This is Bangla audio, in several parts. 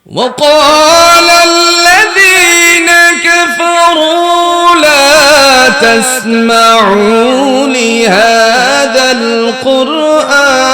وقال الذين كفروا لا تسمعوا لهذا القرآن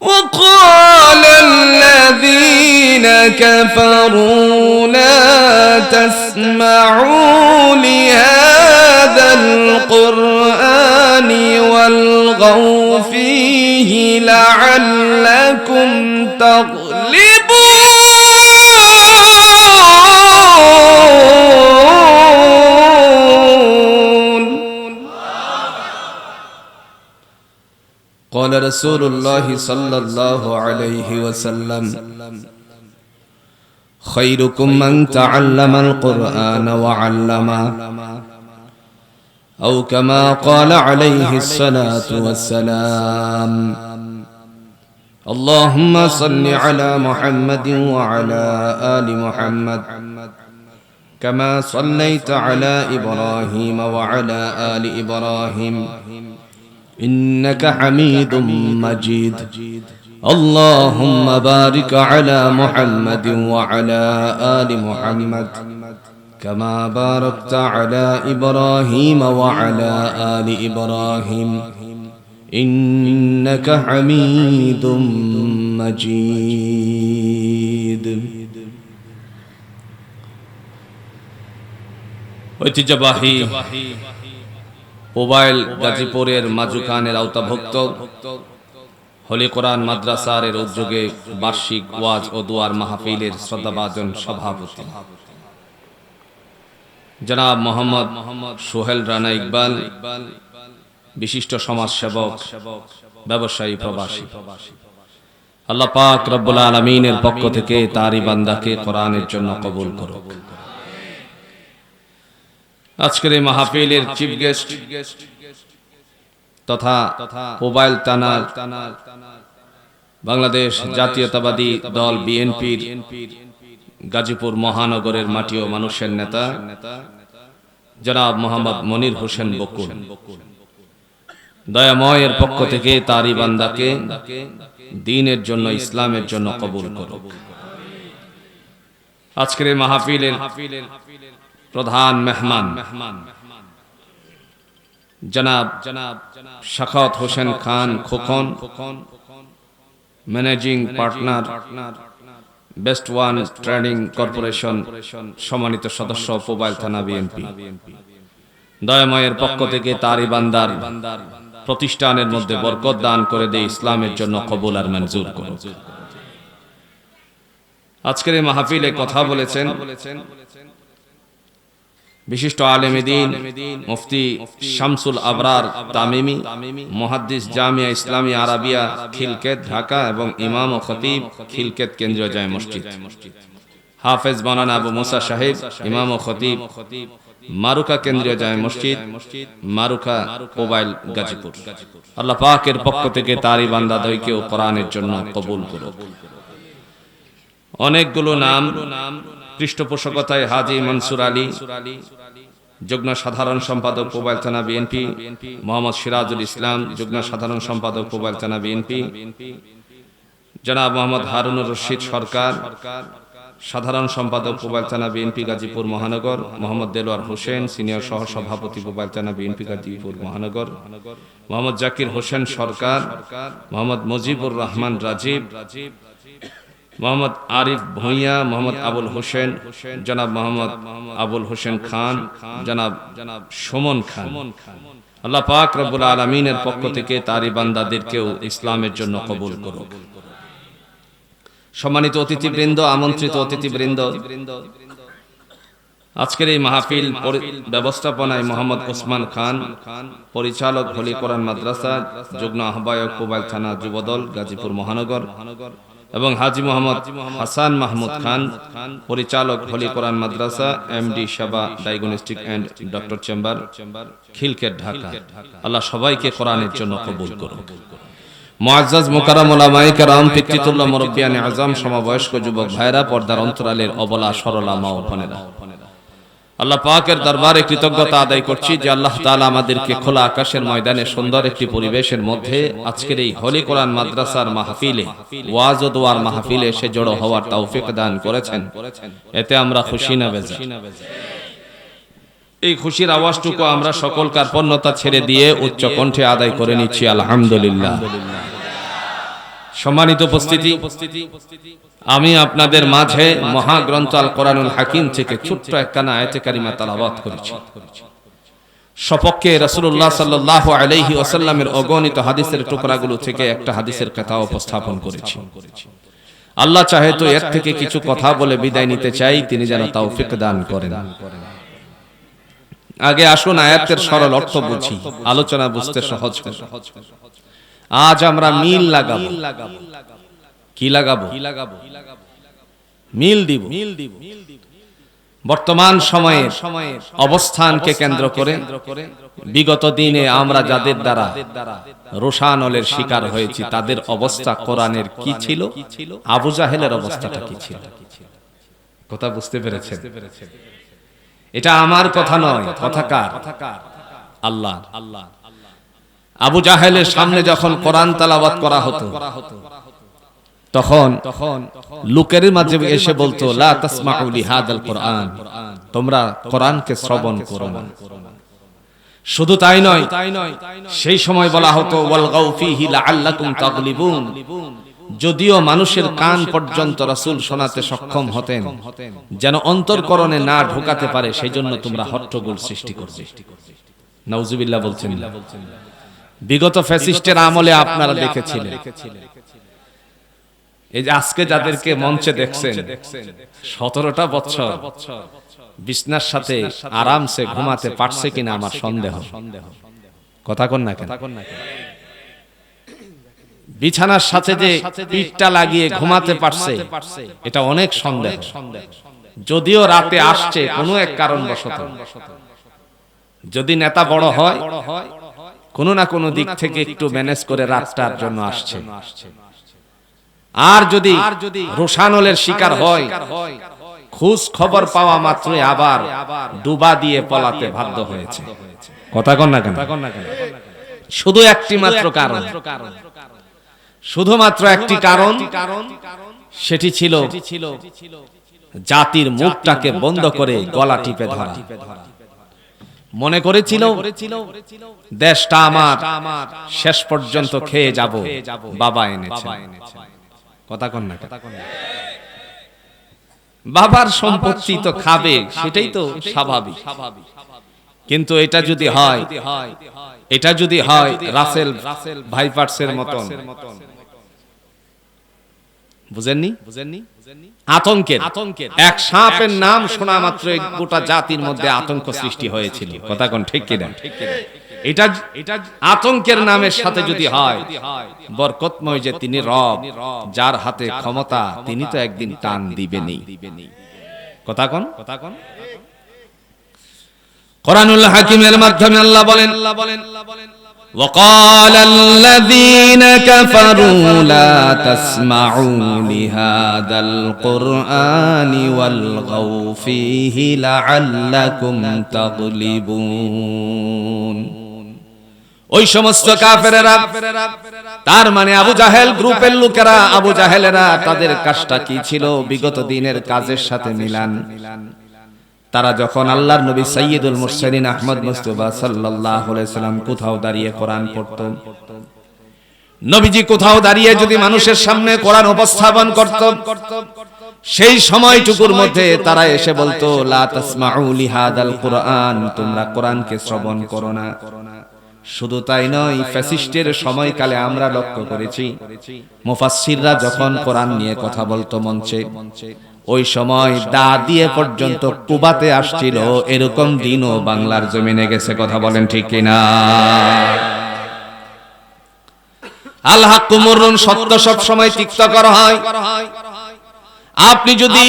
وقال الذين كفروا لا تسمعوا لهذا القرآن والغوا فيه لعلكم تغلبون. قال رسول الله صلى الله عليه وسلم خيركم من تعلم القرآن وعلمه أو كما قال عليه الصلاة والسلام. اللهم صل على محمد وعلى آل محمد كما صليت على إبراهيم وعلى آل إبراهيم إنك حميد مجيد. اللهم بارك على محمد وعلى آل محمد كما باركت على إبراهيم وعلى آل إبراهيم إنك حميد مجيد. ঐতিহ্যবাহী মোবাইল গাজীপুরের মাজুখানের আওতাভুক্ত হলি কোরআন মাদ্রাসার উদ্যোগে বার্ষিক ওয়াজ ও দুয়ার মাহফিলের শ্রদ্ধাভাজন সভাপতি জনাব মোহাম্মদ সোহেল রানা ইকবাল, বিশিষ্ট সমাজসেবক, ব্যবসায়ী, প্রবাসী, আল্লাহ পাক রব্বুল আলামিনের পক্ষ থেকে তারই বান্দাকে কোরআনের জন্য কবুল করুক। আজকের এই মাহফিলের চিফ গেস্ট তথা মোবাইল থানার বাংলাদেশ জাতীয়তাবাদী দল বিএনপির গাজীপুর মহানগরের মাটি ও মানুষের নেতা জনাব মোহাম্মদ মনির হোসেন বকুল, দয়াময়ের পক্ষ থেকে তারই বান্দাকে দ্বীনের জন্য, ইসলামের জন্য কবুল করুক। আজকের এই মাহফিলের প্রধান মেহমান জনাব Shakhawat Hossain Khan Khokon, managing partner best one trading corporation, সম্মানিত সদস্য মোবাইল থানা বিএনপি, দয়াময়ের পক্ষ থেকে তারই বান্দার প্রতিষ্ঠানের মধ্যে বরকত দান করে দিয়ে ইসলামের জন্য কবুল আর মঞ্জুর করুক। আজকের এই মাহফিলে কথা বলেছেন বিশিষ্ট আলেমে দ্বীন মুফতি শামসুল আবরার তামিমি, মুহাদ্দিস জামিয়া ইসলামিয়া আরাবিয়া খিলকেত ঢাকা এবং ইমাম ও খতিব খিলকেত কেন্দ্রীয় জামে মসজিদ, হাফেজ মাওলানা আবু মুসা সাহেব, ইমাম ও খতিব মারুকা কেন্দ্রীয় জামে মসজিদ, মারুকা মোবাইল গাজীপুর। আল্লাহ পাকের পক্ষ থেকে তারই বান্দাদ্বয়কেও কোরআনের জন্য কবুল করুক। অনেকগুলো নাম পৃষ্ঠপোষকতায় হাজী মনসুর আলী, যুগ্ম সাধারণ সম্পাদক মোবাইল থানা বিএনপি, মোহাম্মদ সিরাজুল ইসলাম, যুগ্ম সাধারণ সম্পাদক মোবাইল থানা বিএনপি, জনাব মোহাম্মদ হারুনুর রশিদ সরকার, সাধারণ সম্পাদক মোবাইল থানা বিএনপি গাজীপুর মহানগর, মোহাম্মদ দেলোয়ার হোসেন, সিনিয়র সহ সভাপতি মোবাইল থানা বিএনপি গাজীপুর মহানগর, মোহাম্মদ জাকির হোসেন সরকার, মোহাম্মদ মুজিবুর রহমান রাজীব, মোহাম্মদ আরিফ ভূঁইয়া, মোহাম্মদ আবুল হোসেন, জনাব মোহাম্মদ আবুল হোসেন খান, জনাব সুমন খান। আল্লাহ পাক রব্বুল আলামিনের পক্ষ থেকে তারই বান্দাদেরকেও ইসলামের জন্য কবুল করুক। সম্মানিত অতিথিবৃন্দ, আমন্ত্রিত অতিথিবৃন্দ, আজকের এই মাহফিল ব্যবস্থাপনায় মোহাম্মদ ওসমান খান, পরিচালক হলি কোরআন মাদ্রাসা, যুগ্ম আহ্বায়ক মোবাইল থানা যুবদল গাজীপুর মহানগর, এবং হাজী মোহাম্মদ হাসান মাহমুদ খান, পরিচালক holy Quran Madrasa, MD Seba diagnostic and doctor chamber, Khilkhet Dhaka. Allah সবাইকে কোরআনের জন্য কবুল করুন। মুআজ্জাজ মুকাররম উলামায়ে কেরাম, পিতৃতুল্য মুরব্বিয়ানে আযম, সমবয়স্ক যুবক ভাইরা, পর্দার অন্তরালের অবলা সরলা মা ও বোনেরা, আল্লাহ পাকের দরবারে কৃতজ্ঞতা আদায় করছি যে আল্লাহ তাআলা আমাদেরকে খোলা আকাশের ময়দানে সুন্দর একটি পরিবেশের মধ্যে আজকের এই হলি কোরআন মাদ্রাসার মাহফিলে ওয়াজ ও দোয়ার মাহফিলে এসে জড়ো হওয়ার তৌফিক দান করেছেন। এতে আমরা খুশি না বেজার? এই খুশির আওয়াজটুকু আমরা সকল কার্পণ্যতা ছেড়ে দিয়ে উচ্চ কণ্ঠে আদায় করে নিচ্ছি আলহামদুলিল্লাহ। সম্মানিত উপস্থিতি, আমি আপনাদের মাঝে মহাগ্রন্থ আল কোরআনুল হাকিম থেকে ছোট্ট একখানা আয়াতে কারিমা তেলাওয়াত করেছি। সপক্ষে রাসূলুল্লাহ সাল্লাল্লাহু আলাইহি ওয়াসাল্লামের অগণিত হাদিসের টুকরাগুলো থেকে একটা হাদিসের কথা উপস্থাপন করেছি। আল্লাহ চাহে তো এর থেকে কিছু কথা বলে বিদায় নিতে চাই, তিনি যেন তৌফিক দান করেন। আগে আসুন আয়াতের সরল অর্থ বুঝি, আলোচনা বুঝতে সহজ হবে। আজ আমরা মিল লাগাবো। কি লাগাবো? মিল দিব। বর্তমান সময়ের অবস্থানকে কেন্দ্র করে বিগত দিনে আমরা যাদের দ্বারা রোশানলের শিকার হয়েছি তাদের অবস্থা কোরআনের কি ছিল, আবু জাহেলের অবস্থাটা কি ছিল। কথা বুঝতে পেরেছেন? এটা আমার কথা নয়, কথা কার? আল্লাহ। আবু জাহেলের সামনে যখন কোরআন তেলাওয়াত করা হতো তখন লোকের মাঝে এসে বলতো লা তাসমাউ লিহাদাল কোরআন, তোমরা কোরআনকে শ্রবণ করো না। শুধু তাই নয়, সেই সময় বলা হতো ওয়ালগাউ ফীহি লাআল্লাকুম তাগলিবুন, যদিও মানুষের কান পর্যন্ত রাসূল শোনাতে সক্ষম হতেন, যেন অন্তরকরণে না ঢোকাতে পারে সেই জন্য তোমরা হট্টগোল সৃষ্টি করবে। নাউজুবিল্লাহ বলছেন। বিগত ফ্যাসিস্টের আমলে আপনারা দেখেছিলেন, এই যে আজকে যাদেরকে মঞ্চে দেখছেন 17টা বছর বিছনার সাথে আরামসে ঘুমাতে পারছে কিনা আমার সন্দেহ। কথা কন না কেন? বিছানার সাথে যে পিঠটা লাগিয়ে ঘুমাতে পারছে এটা অনেক সন্দেহ। যদিও রাতে আসছে কোনো এক কারণবশত, যদি নেতা বড় হয় কোনো না কোনো দিক থেকে একটু ম্যানেজ করে রাতটার জন্য আসছে। আর যদি রোশানলের শিকার হয় খোঁজ খবর পাওয়া মাত্রই আবার ডুবা দিয়ে পলাতে বাধ্য হয়েছে। কথা কন না কেন? শুধু একটি মাত্র কারণ, শুধুমাত্র একটি কারণ, সেটি ছিল জাতির মুখটাকে বন্ধ করে গলা টিপে ধরা। মনে করেছিল দেশটা আমার, শেষ পর্যন্ত খেয়ে যাব, বাবা এনেছে। কথা কন না? বাবার সম্পত্তি তো খাবে, সেটাই তো স্বাভাবিক। কিন্তু এটা যদি হয় রাসেল ভাইপার্সের মতন, বুঝেননি? আতঙ্কের এক সাপের নাম শোনা মাত্র গোটা জাতির মধ্যে আতঙ্ক সৃষ্টি হয়েছিল। কথা কোন ঠিক কিনা? এটা আতঙ্কের নামের সাথে যদি হয় বরকতময় যে তিনি রব, যার হাতে ক্ষমতা, তিনি তো একদিন টান দিবেনই। কথা কোন? কোরআনুল হাকিমের মাধ্যমে আল্লাহ বলেন وقال الذين كفروا لا تسمعوا لهذا القرآن والغوا فيه لعلكم تغلبون। ওই সমস্ত কাফেরেরা, তার মানে আবু জাহেল গ্রুপের লোকেরা, আবু জাহেলেরা, তাদের কাজটা কি ছিল? বিগত দিনের কাজের সাথে মিলান। তারা যখন আল্লাহর নবী সাইয়্যিদুল মুরসালিন আহমদ মুস্তাফা সাল্লাল্লাহু আলাইহি সাল্লাম কোথাও দাঁড়িয়ে কোরআন পড়তেন, নবীজি কোথাও দাঁড়িয়ে যদি মানুষের সামনে কোরআন উপস্থাপন করতেন, সেই সময়টুকুর মধ্যে তারা এসে বলতো লা তাসমাউ লিহাদাল কোরআন, তোমরা কোরআনকে শ্রবণ করো না। শুধু তাই নয়, ফ্যাসিস্টের সময়কালে আমরা লক্ষ্য করেছি মুফাসসিররা যখন কোরআন নিয়ে কথা বলতো মঞ্চে, ওই সময় দা দিয়ে পর্যন্ত কুবাতে আসছিল। এরকম দিনও বাংলার জমিনে গেছে। কথা বলেন ঠিক কিনা? আল হাক্কু মুররুন, সত্য সব সময় তিক্তকর হয়। আপনি যদি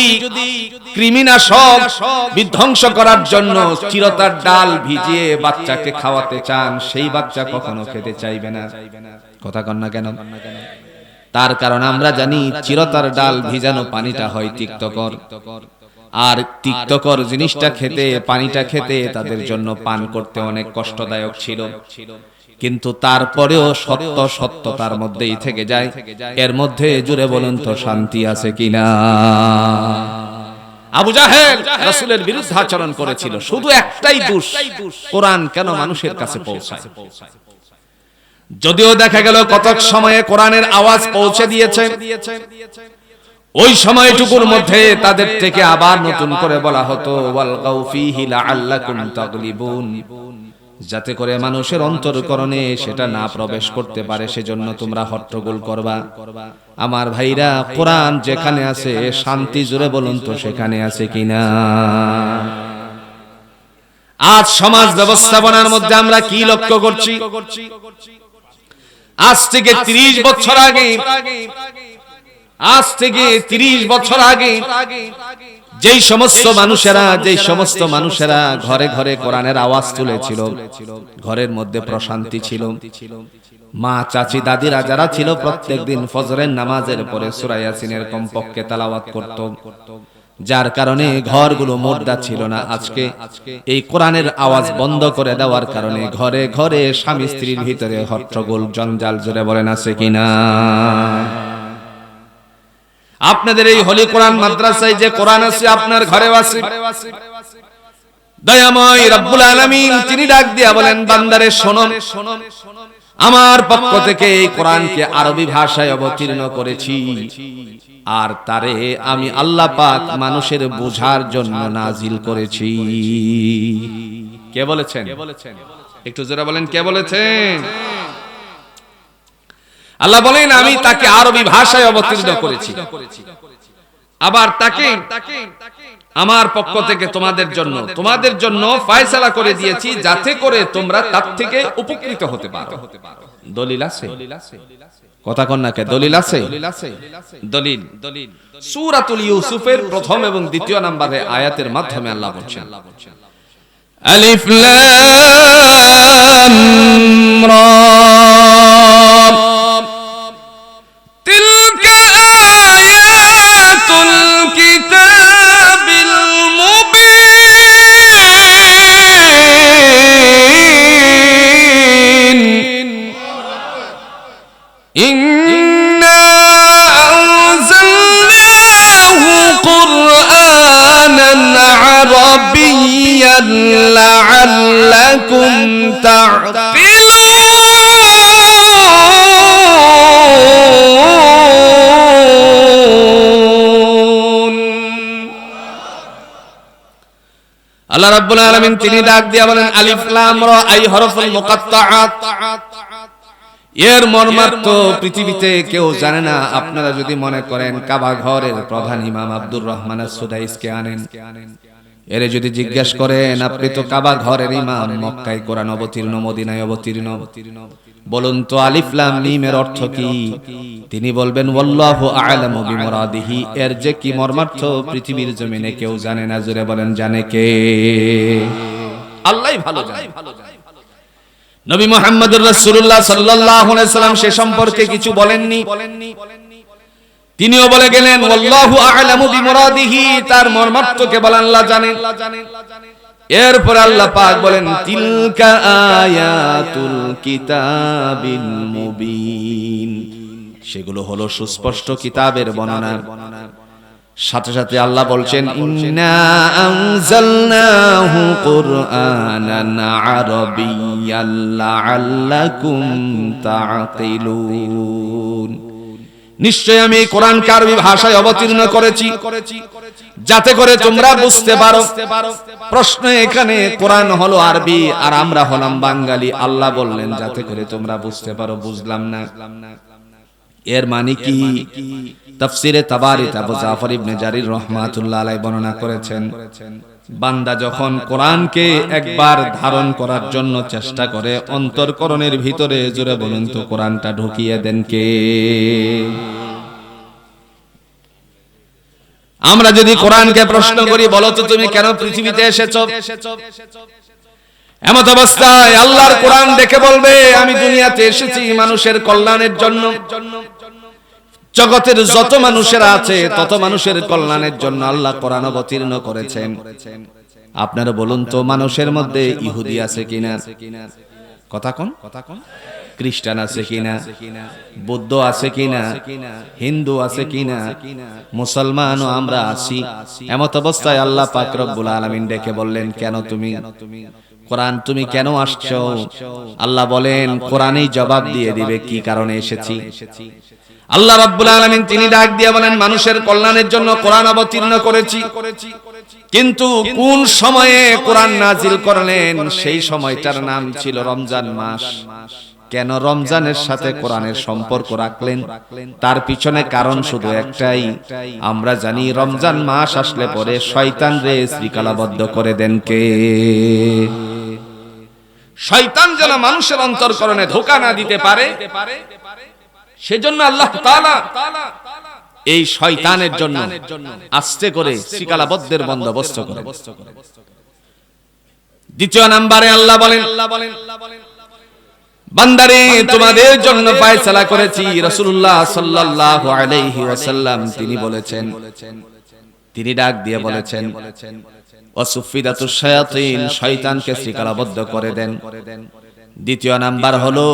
কৃমিনাশক বিধ্বংস করার জন্য চিরতার ডাল ভিজিয়ে বাচ্চাকে খাওয়াতে চান, সেই বাচ্চা কখনো খেতে চাইবে না। কথা কন না কেন? তার কারণ আমরা জানি চিরতার ডাল ভিজানো পানিটা হয় তিক্তকর। আর তিক্তকর জিনিসটা খেতে, পানিটা খেতে তাদের জন্য পান করতে অনেক কষ্টদায়ক ছিল। কিন্তু তারপরেও সত্য সত্যতার মধ্যেই থেকে যায়। এর মধ্যে জুড়ে বলুন তো শান্তি আছে কিনা? আবু জাহেল রাসূলের বিরুদ্ধে আচরণ করেছিল, শুধু একটাই দোষ, কোরআন কেন মানুষের কাছে পৌঁছায়। যদিও দেখা গেল কতক সময়ে কোরআনের আওয়াজ পৌঁছে দিয়েছে, ওই সময়টুকুর মধ্যে তাদের থেকে আবার নতুন করে বলা হতো ওয়ালগাউ ফীহি লাআল্লাকুম তাগলিবুন, যাতে করে মানুষের অন্তরকরণে সেটা না প্রবেশ করতে পারে, সেজন্য তোমরা হট্টগোল করবা। আমার ভাইরা, কোরআন যেখানে আছে শান্তি, জুড়ে বলুন তো সেখানে আছে কিনা? আজ সমাজ ব্যবস্থাপনার মধ্যে আমরা কি লক্ষ্য করছি? আজ থেকে 30 বছর আগে, আজ থেকে 30 বছর আগে যেই সমস্ত মানুষেরা ঘরে ঘরে কোরআনের আওয়াজ তুলেছিল, ঘরের মধ্যে প্রশান্তি ছিল। মা, চাচি, দাদিরা যারা ছিল প্রত্যেকদিন ফজরের নামাজের পরে সূরা ইয়াসিনের কমপক্ষে তেলাওয়াত করত, যার কারণে ঘরগুলো মুর্দা ছিল না। আজকে এই কোরআনের আওয়াজ বন্ধ করে দেওয়ার কারণে ঘরে ঘরে স্বামী স্ত্রীর ভিতরে হট্টগোল, জঞ্জাল, জোরে বলেন আছে কিনা? আপনাদের এই হলি কোরআন মাদ্রাসায় যে কোরআন আছে, আপনার ঘরেও আছে। দয়াময় রব্বুল আলামিন তিনি ডাক দিয়া বলেন, বান্দারে শোনো, আমার পক্ষ থেকে এই কোরআনকে আরবি ভাষায় অবতীর্ণ করেছি, আর তারে আমি আল্লাহ পাক মানুষের বোঝার জন্য নাজিল করেছি। কে বলেছেন? একটু জোরে বলেন, কে বলেছেন? আল্লাহ বলেন আমি তাকে আরবি ভাষায় অবতীর্ণ করেছি, আবার তাকে আমার পক্ষ থেকে তোমাদের জন্য ফয়সালা করে দিয়েছি, যাতে করে তোমরা তার থেকে উপকৃত হতে পারো। দলিল আছে? কথা কন না কে? দলিল আছে? দলিল সূরাতুল ইউসুফের প্রথম এবং দ্বিতীয় নম্বরে আয়াতের মাধ্যমে আল্লাহ বলছেন, আলিফ লাম রা لعلكم تعقلون। আল্লাহ রাব্বুল আলামিন তিনি ডাক দিয়া বলেন, আলিফ লাম রা আই হরফুল মুকাত্তাআত। এর মর্মার্থ পৃথিবীতে কেউ জানে না। আপনারা যদি মনে করেন কাবা ঘরের প্রধান ইমাম আব্দুর রহমান আস-সুদাইসকে আনেন, এরে যদি জিজ্ঞাসা করেন আপনি তো কাবা ঘরের ইমাম, মক্কায় কোরআন অবতীর্ণ, মদিনায় অবতীর্ণ, বলুন তো আলিফ লাম মিম এর অর্থ কি? তিনি বলবেন ওয়াল্লাহু আ'লামু বিমুরাদিহি। এর যে কি মর্মার্থ পৃথিবীর জমিনে কেউ জানে না। জোরে বলেন, জানে কে? আল্লাহই ভালো জানে। নবী মুহাম্মদুর রাসূলুল্লাহ সাল্লাল্লাহু আলাইহি সাল্লাম সে সম্পর্কে কিছু বলেননি, তিনিও বলে গেলেন ওয়াল্লাহু আ'লামু বিমুরাদিহি, তার মর্মার্থ কেবল আল্লাহ জানেন। এরপর আল্লাহ পাক বলেন তিলকা আয়াতুল কিতাবিল মুবিন, সেগুলো হলো সুস্পষ্ট কিতাবের বর্ণনা। সাথে সাথে আল্লাহ বলছেন ইন্না আনজালনাহু কুরআনান আরাবিয়্যান লাআল্লাকুম তা'কিলুন, নিশ্চয় আমি কোরআনকে আরবি ভাষায় অবতীর্ণ করেছি যাতে করে তোমরা বুঝতে পারো। প্রশ্ন এখানে, কোরআন হলো আরবি আর আমরা হলাম বাঙালি, আল্লাহ বললেন যাতে করে তোমরা বুঝতে পারো। বুঝলাম না, এর মানে কি? তাফসিরে তাবারিত আবু জাফর ইবনে জারির রাহমাতুল্লাহ আলাইহি বর্ণনা করেছেন, বান্দা যখন কোরআনকে একবার ধারণ করার জন্য চেষ্টা করে, অন্তরকরণের ভিতরে, জোরে বলুন তো, কোরআনটা ঢুকিয়ে দেন কে? আমরা যদি কোরআনকে প্রশ্ন করি, বলো তো তুমি কেন পৃথিবীতে এসেছো? এমত অবস্থায় আল্লাহর কোরআন দেখে বলবে আমি দুনিয়াতে এসেছি মানুষের কল্যাণের জন্য। জগতের যত মানুষেরা আছে তত মানুষের কল্যাণের জন্য আল্লাহ কোরআন অবতীর্ণ করেছেন। আপনারা বলুন তো, মানুষের মধ্যে ইহুদি আছে কিনা? কথা কোন? খ্রিস্টান আছে কিনা? বৌদ্ধ আছে কিনা? হিন্দু আছে কিনা? মুসলমানও আমরা আছি। এমত অবস্থায় আল্লাহ পাক রব্বুল আলামিন ডেকে বললেন, কেন তুমি কোরআন তুমি কেন আসছো? আল্লাহ বলেন, কোরআনই জবাব দিয়ে দিবে কি কারণে এসেছি। আল্লাহ রাব্বুল আলামিন তিনি ডাক দিয়ে বলেন, মানুষের কল্যাণের জন্য কোরআন অবতীর্ণ করেছি। কিন্তু কোন সময়ে কোরআন নাজিল করলেন? সেই সময়টার নাম ছিল রমজান মাস। কেন রমজানের সাথে কোরআনের সম্পর্ক রাখলেন? তার পিছনে কারণ শুধু একটাই, আমরা জানি রমজান মাস আসলে পরে শয়তান রে শৃঙ্খলাবদ্ধ করে দেন কে? শয়তান যেন মানুষের অন্তরকরণে ধোঁকা না দিতে পারে, সেজন্য আল্লাহ তাআলা এই শয়তানের জন্য আস্তে করে শৃঙ্খলাবদ্ধের বন্দোবস্ত করে। দ্বিতীয় নম্বরে আল্লাহ বলেন, বান্দারে তোমাদের জন্য ফয়সালা করেছি। রাসূলুল্লাহ সাল্লাল্লাহু আলাইহি ওয়াসাল্লাম তিনি বলেছেন, তিনি ডাক দিয়ে বলেছেন, ওয়াসুফিদাতুশ শায়াতিন, শয়তানকে শৃঙ্খলাবদ্ধ করে দেন। দ্বিতীয় নাম্বার হলো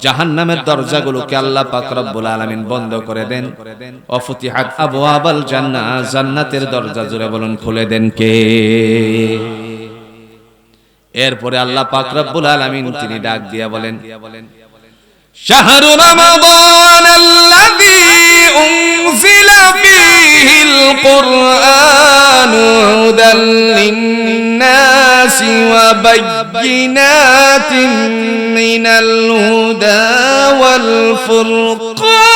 জাহান্নামের দরজাগুলোকে আল্লাহ পাক রব্বুল আলামিন বন্ধ করে দেন। ওয়াফুতিহাত আবওয়াবাল জান্নাহ, জান্নাতের দরজা জোরে বলুন খুলে দেন কে? এরপরে আল্লাহ পাক রব্বুল আলামিন তিনি ডাক দিয়া বলেন, শাহরু রমাদান আল্লাযী উনজিলা ফীহিল কুরআন হুদাল লিন্নাসি ওয়া বায়্যিনাতিন মিনাল হুদা ওয়াল ফুরকান।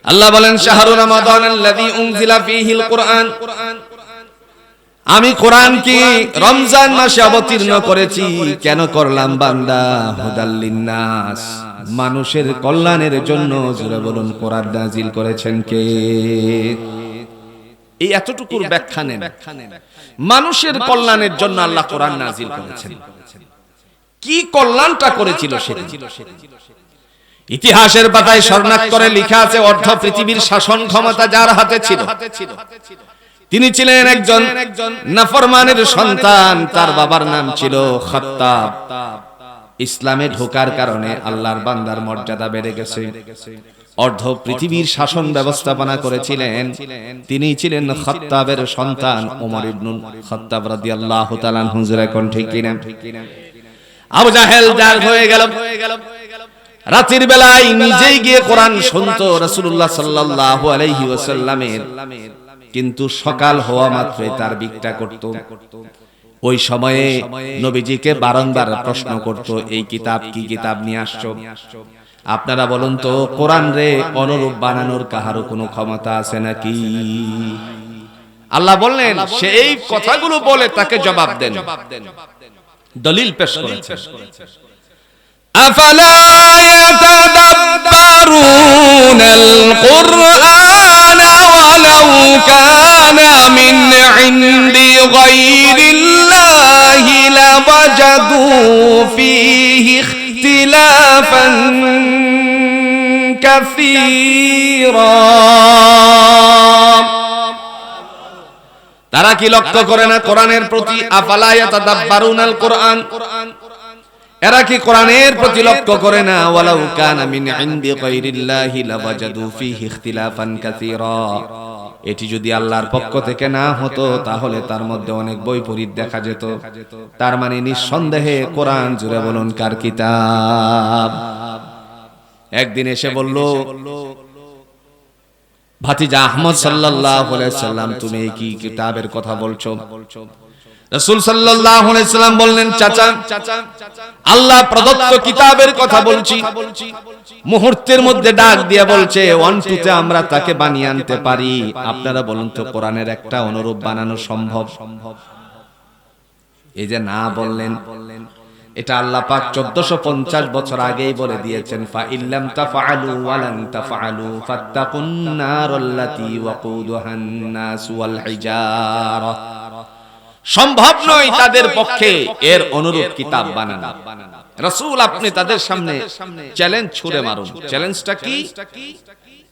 আল্লাহ বলেন, শাহরু রমাদান আল্লাযী উনজিলা ফীহিল কুরআন, আমি কোরআনকে রমজান মাসে অবতীর্ণ করেছি। কেন করলাম বান্দা? হুদাল লিন্নাস, মানুষের কল্যাণের জন্য। জোরে বলুন, কোরআন নাজিল করেছেন কে? এই এতটুকুর ব্যাখ্যা নেন, মানুষের কল্যাণের জন্য আল্লাহ কোরআন নাজিল করেছেন। কি কল্যাণটা করেছিল সেদিন? ইতিহাসের পাতায় স্বর্ণাক্ষরে লেখা আছে, অর্ধ পৃথিবীর শাসন ক্ষমতা যার হাতে ছিল, তিনি ছিলেন একজন নাফরমানের সন্তান। তার বাবার নাম ছিল খাত্তাব। ইসলামে ঢোকার কারণে আল্লাহর বান্দার মর্যাদা বেড়ে গেছে। অর্ধ পৃথিবীর শাসন ব্যবস্থাপনা করেছিলেন, তিনি ছিলেন খাত্তাবের সন্তান ওমর ইবনুল খাত্তাব রাদিয়াল্লাহু তাআলা আনহু। এখন ঠিক কিনা? আবু জাহেল জাল হয়ে গেল। রাতের বেলায় নিজেই গিয়ে কোরআন শুনতো রাসূলুল্লাহ সাল্লাল্লাহু আলাইহি ওয়াসাল্লামের, কিন্তু সকাল হওয়া মাত্রই তার বিকটা করত। ওই সময়ে নবীজিকে বারংবার প্রশ্ন করত, এই কিতাব কি কিতাব নিয়ে আসছো? আপনারা বলুন তো, কোরআন রে অনুরূপ বানানোর কাহারও কোনো ক্ষমতা আছে নাকি? আল্লাহ বললেন, সেই কথাগুলো বলে তাকে জবাব দেন। দলিল পেশ করেছেন, আফালা ইয়াতাদাব্বারুনাল কুরআন ওয়ালাউ কানা মিন ইনদি গায়রিল্লাহি লাওয়াজাদু ফীহি ইখতিলাফান কাসীরা। তারা কি লক্ষ্য করে না কোরআনের প্রতি? আফালা ইয়াতাদাব্বারুনাল কুরআন, এরা কি কোরআনের প্রতি লক্ষ্য করে না? ওয়ালাউ কানা মিন ইনদি গায়রিল্লাহি লাওয়াজাদু ফীহি ইখতিলাফান কাসীরা, এটি যদি আল্লাহর পক্ষ থেকে না হতো তাহলে তার মধ্যে অনেক বৈপরীত দেখা যেত। তার মানে নিঃসন্দেহে কোরআন, জুড়ে বলুন, কার কিতাব? একদিন এসে বলল, ভাতিজা আহমদ সাল্লাল্লাহু আলাইহি সাল্লাম, তুমি কি কিতাবের কথা বলছো? রাসূল সাল্লাল্লাহু আলাইহি সাল্লাম বললেন, চাচা, আল্লাহ প্রদত্ত কিতাবের কথা বলছি। মুহূর্তের মধ্যে ডাক দিয়ে বলছে, ওয়ানটুতে আমরা তাকে বানিয়ে আনতে পারি। আপনারা বলুন তো, কোরআনের একটা অনুরূপ বানানো সম্ভব? এই যে না বললেন, এটা আল্লাহ পাক 1450 বছর আগেই বলে দিয়েছেন, ফা ইল্লাম তাফআলু ওয়া লান তাফআলু ফাত্তাকুন নারাল্লাতী ওয়াকুদুহান নাস ওয়াল হিজারা। সম্ভব নয় তাদের পক্ষে এর অনুরূপ কিতাব বানানো। রাসূল আপনি তাদের সামনে চ্যালেঞ্জ ছুড়ে মারুন। চ্যালেঞ্জটা কি?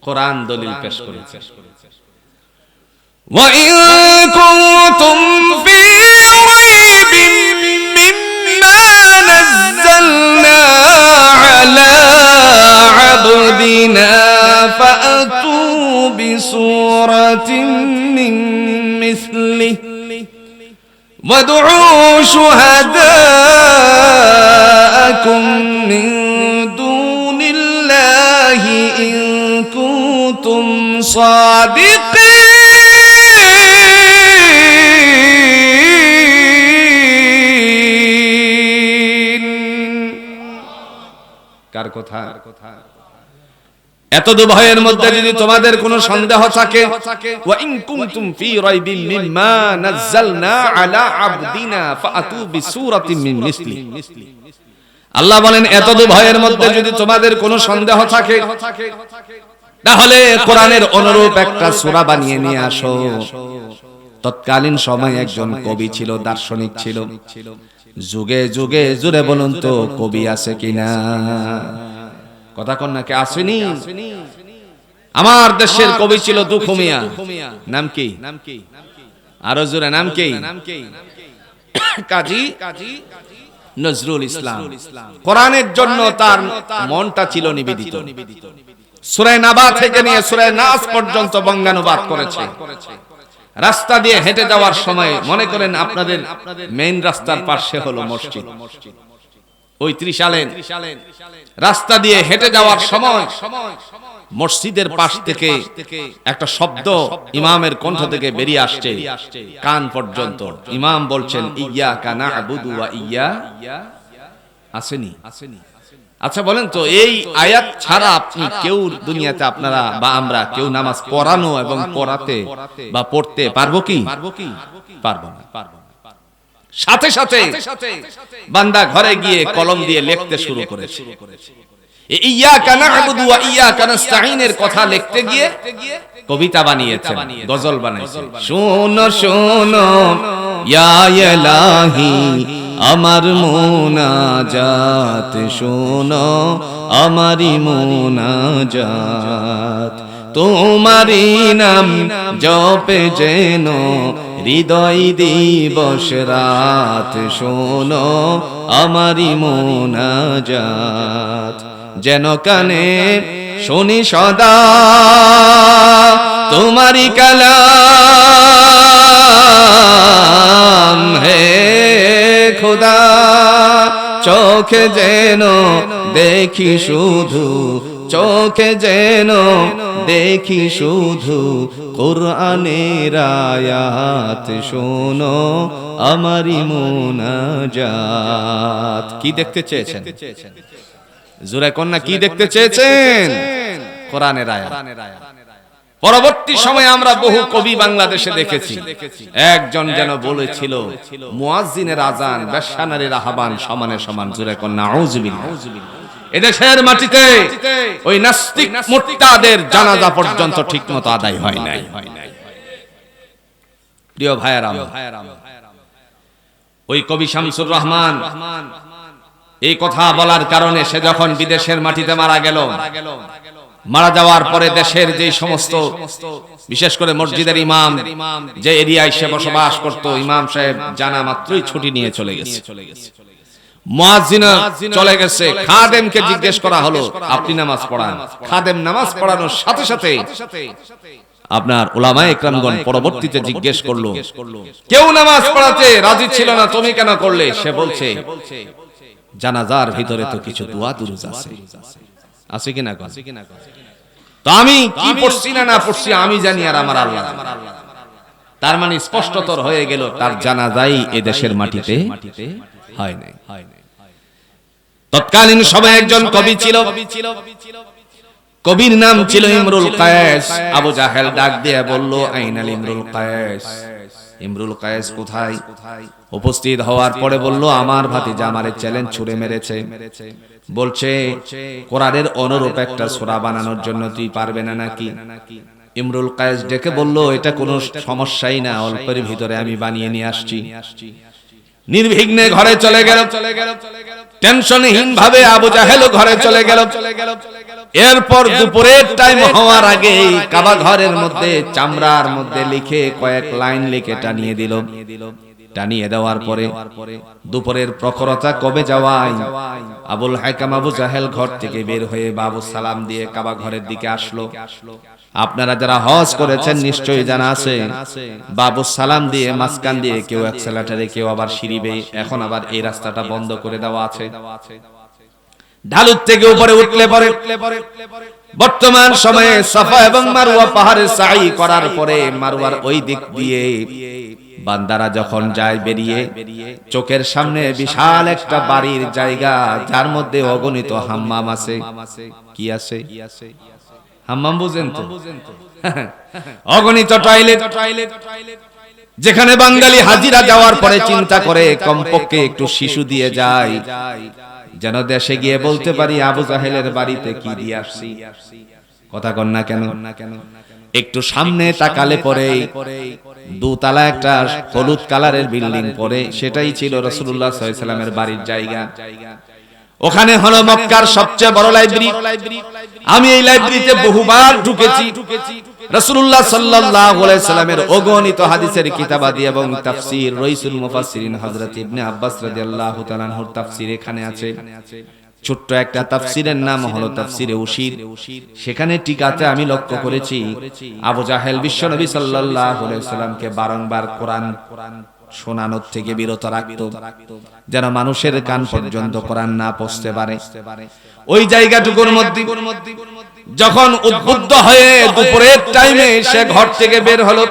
কোরআন দলিল পেশ করেছে। ওয়া ইন কুনতুম ফি রাইবিন মিম্মা নাযালনা আলা আবদিনা ফাআতু বিসূরাতিন মিন মিসলিহি وادعوا شهداءكم من دون الله إن كنتم صادقين কার কথা? এত দুভয়ের মধ্যে যদি তোমাদের কোনো সন্দেহ থাকে, ওয়া ইন কুনতুম ফি রাইবিন মিম্মা নাযালনা আলা আবদিনা ফাআতু বিসূরাতিন মিন মিসলি। আল্লাহ বলেন এত দুভয়ের মধ্যে যদি তোমাদের কোনো সন্দেহ থাকে তাহলে কোরআনের অনুরূপ একটা সূরা বানিয়ে নিয়ে আসো। তৎকালীন সময়ে একজন কবি ছিল, দার্শনিক ছিল। যুগে যুগে জুড়ে বলুন তো কবি আছে কিনা? কথা কন না, কে আসেনি? আমার দেশের কবি ছিল দুখু মিয়া। নাম কি? আরো জোরে নাম কি? কাজী নজরুল ইসলাম। কোরআনের জন্য তার মনটা ছিল নিবেদিত। সূরা নাবা থেকে নিয়ে সূরা নাস পর্যন্ত বঙ্গানুবাদ করেছে। রাস্তা দিয়ে হেঁটে যাওয়ার সময় মনে করেন আপনাদের মেইন রাস্তার পাশে হলো মসজিদ, ওই ত্রিশালেন রাস্তা দিয়ে হেঁটে যাওয়ার সময় মসজিদের পাশ থেকে একটা শব্দ ইমামের কণ্ঠ থেকে বেরিয়ে আসছে কান পর্যন্ত। ইমাম বলছেন ইয়্যাকা না'বুদু ওয়া ইয়্যা। আসেনি? আচ্ছা বলেন তো, এই আয়াত ছাড়া আপনি কেউ দুনিয়াতে আপনারা বা আমরা কেউ নামাজ পড়ানো এবং পড়াতে বা পড়তে পারবো কি? পারবো না। সাথে সাথে বান্দা ঘরে গিয়ে কলম দিয়ে লিখতে শুরু করেছে। ইয়্যাকা না'বুদু ওয়া ইয়্যাকা নাস্তাঈনের কথা লিখতে গিয়ে কবিতা বানিয়েছেন, গজল বানাইছেন। শোনো শোনো ইয়া ইলাহি আমার মুনাজাত, শোনো আমারি মুনাজাত, তোমারি নাম জপে যেন হৃদয় দিবস রাত, শোনো আমারি মুনাজাত, যেন কানে শুনি সদা তোমারি কালাম। হে খোদা চোখে যেন দেখি শুধু, চোখে যেন দেখি শুধু কোরআনের আয়াত, শোনো আমারি মুনাজাত। কি দেখতে চেয়েছেন? জোরে কন্যা কি দেখতে চেয়েছেন? কোরআনের আয়াত। পরবর্তী সময়ে আমরা বহু কবি বাংলাদেশে দেখেছি। একজন যেন বলেছিল মুয়াজ্জিনের আযান বেশ্যানারীর আহ্বান সমানে সমান। জোরে কন্যা আউযুবিল্লাহ। এদেশের মাটিতে ওই নাস্তিক মুরতাদের জানাজা পর্যন্ত ঠিকমতো আদায় হয় নাই। প্রিয় ভাইয়েরা, ওই কবি শামসুর রহমান এই কথা বলার কারণে সে যখন বিদেশের মাটিতে মারা গেল, মারা যাওয়ার পরে দেশের যে সমস্ত বিশেষ করে মসজিদের ইমাম যে এরিয়ায় সে বসবাস করত, ইমাম সাহেব জানা মাত্রই ছুটি নিয়ে চলে গেছে। মুয়াজ্জিন চলে গেছে। খাদেমকে জিজ্ঞেস করা হলো আপনি নামাজ পড়ান। খাদেম নামাজ পড়ানোর সাথে সাথে আপনার উলামায়ে ইকরামগণ পরবর্তীতে জিজ্ঞেস করলো, কেউ নামাজ পড়াতে রাজি ছিল না, তুমি কেন করলে? সে বলছে জানাজার ভিতরে তো কিছু দোয়া দুরুদ আছে। আছে কিনা? তো আমি কি পড়ছি না না পড়ছি আমি জানি, আর আমার আল্লাহ। তার মানে স্পষ্টতর হয়ে গেল তার জানাজাই এ দেশের মাটিতে হয় নাই। তৎকালীন সময়ে একজন কবি ছিল, কবির নাম ছিল ইমরুল কায়েস। আবু জাহেল ডাক দিয়ে বলল, আইনাল ইমরুল কায়েস? ইমরুল কায়েস কোথায়? উপস্থিত হওয়ার পরে বলল, আমার ভাতিজা আমারে চ্যালেঞ্জ ছুড়ে মেরেছে, বলছে কোরআনের অনুরূপ একটা সূরা বানানোর জন্য তুই পারবে না নাকি? ইমরুল কায়েস ডেকে বলল, এটা কোনো সমস্যাই না, অল্পের ভিতরে আমি বানিয়ে নিয়ে আসছি। নির্বিঘ্নে ঘরে চলে গেল, টেনশনহীন ভাবে আবু জাহেল ঘরে চলে গেল। এরপর দুপুরের টাইম হওয়ার আগে কাবা ঘরের মধ্যে চামড়ার মধ্যে লিখে কয়েক লাইন লিখে টানিয়ে দিল। টানিয়ে দেওয়ার পরে দুপুরের প্রখরতা কবে যাওয়ায় আবুল হাকাম আবু জাহেল ঘর থেকে বের হয়ে বাবু সালাম দিয়ে কাবা ঘরের দিকে আসলো। আপনারা যারা হজ করেছেন নিশ্চয়ই জানা আছে, বাবু সালাম দিয়ে মাঝখান দিয়ে কেউ অ্যাক্সেলারেটরে, কেউ আবার সিঁড়ি বেয়ে, এখন আবার এই রাস্তাটা বন্ধ করে দেওয়া আছে। ঢালুর থেকে উপরে উঠলে পরে বর্তমান সময়ে সাফা এবং মারওয়া পাহাড়ে সাই করার পরে মারওয়ার ওই দিক দিয়ে বান্দারা যখন যায় বেরিয়ে, চোখের সামনে বিশাল একটা বাড়ির জায়গা, যার মধ্যে অগণিত হাম্মাম আছে। কি আছে? হাম্মাম বুঝেন তো? অগণিত টয়লেট, যেখানে বাঙালি হাজিরা যাওয়ার পরে চিন্তা করে কমপক্ষে একটু শিশু দিয়ে যায়, যেন দেশে গিয়ে বলতে পারি আবু জাহেলের বাড়িতে কি দিয়ে আসছি। কথা কন না কেন? একটু সামনে তাকালে পরে দুতলা একটা হলুদ কালারের বিল্ডিং পরে, সেটাই ছিল রাসূলুল্লাহ সাল্লাল্লাহু আলাইহি ওয়াসাল্লামের বাড়ির জায়গা। ওখানে হলো মক্কার সবচেয়ে বড় লাইব্রেরি। আমি এই লাইব্রেরিতে বহুবার ঢুকেছি। রাসূলুল্লাহ সাল্লাল্লাহু আলাইহি ওয়াসাল্লামের অগণিত হাদিসের কিতাবাদি এবং তাফসীর, রাইসুল মুফাসসিরিন হযরত ইবনে আব্বাস রাদিয়াল্লাহু তাআলা আনহুর তাফসীর এখানে আছে। ছোট্ট একটা তাফসীরের নাম হলো তাফসীরে উশির। সেখানে টিকাতে আমি লক্ষ্য করেছি আবু জাহেল বিশ্বনবী সাল্লাল্লাহু আলাইহি ওয়াসাল্লামকে বারংবার কোরআন শোনানোর থেকে বিরত রাখতো, যেন মানুষের কান পর্যন্ত কোরআন না পৌঁছতে পারে। ওই জায়গাটুকুর মধ্যে যখন উদ্বুদ্ধ হয়ে দুপুরের টাইমে সে ঘর থেকে বের হলো,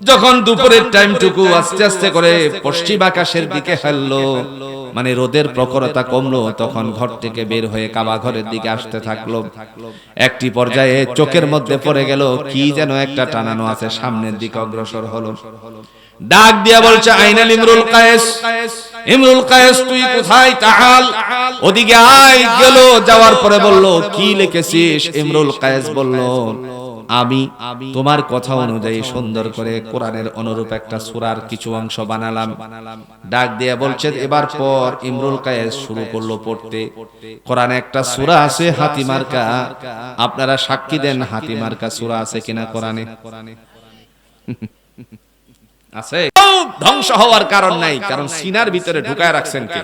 যখন দুপুরের টাইমটুকু আস্তে আস্তে করে পশ্চিম আকাশের দিকে ফেললো, মানে রোদের প্রখরতা কমলো, তখন ঘর থেকে বের হয়ে কাবা ঘরের দিকে আসতে থাকলো। একটি পর্যায়ে চোখের মধ্যে পড়ে গেল কি যেন একটা টানানো আছে, সামনের দিকে অগ্রসর হলো। ডাক দিয়া বলছে, আইনাল ইমরুল কায়েস, ইমরুল কায়েস তুই কোথায়? তাআল, ওদিকে আয়। গেল, যাওয়ার পরে বলল, কি লিখেছিস? ইমরুল কায়েস বলল, আমি তোমার কথা অনুযায়ী সুন্দর করে কোরআনের অনুরূপ একটা সূরার কিছু অংশ বানালাম। ডাক দিয়া বলছে, এবার পর ইমরুল কায়েস শুরু করলো পড়তে। কোরআনে একটা সূরা আছে হাতি মার্কা, আপনারা সাক্ষী দেন হাতি মার্কা সূরা আছে কিনা কোরআনে? আছে। ধ্বংস হওয়ার কারণ নাই, কারণ সিনার ভিতরে ঢুকায় রাখছেন কে?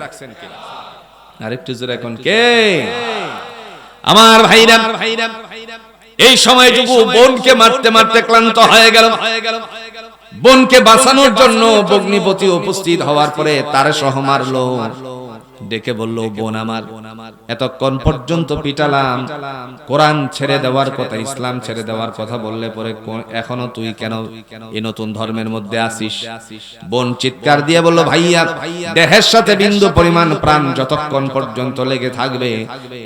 আরেকটু জোরে এখন কে? আমার ভাইরা, এই সময়টুকু বোনকে মারতে মারতে ক্লান্ত হয়ে গেল। বোনকে বাঁচানোর জন্য ভগ্নিপতি উপস্থিত হওয়ার পরে তার সহ মারলো। ডেকে বলল, বোন আমার, এতক্ষণ পর্যন্ত পিটালাম, কোরআন ছেড়ে দেওয়ার কথা, ইসলাম ছেড়ে দেওয়ার কথা বললে পরে এখনো তুই কেন এই নতুন ধর্মের মধ্যে আসিস? বোন চিৎকার দিয়ে বলল, ভাইয়া, দেহের সাথে বিন্দু পরিমাণ প্রাণ যতক্ষণ পর্যন্ত লেগে থাকবে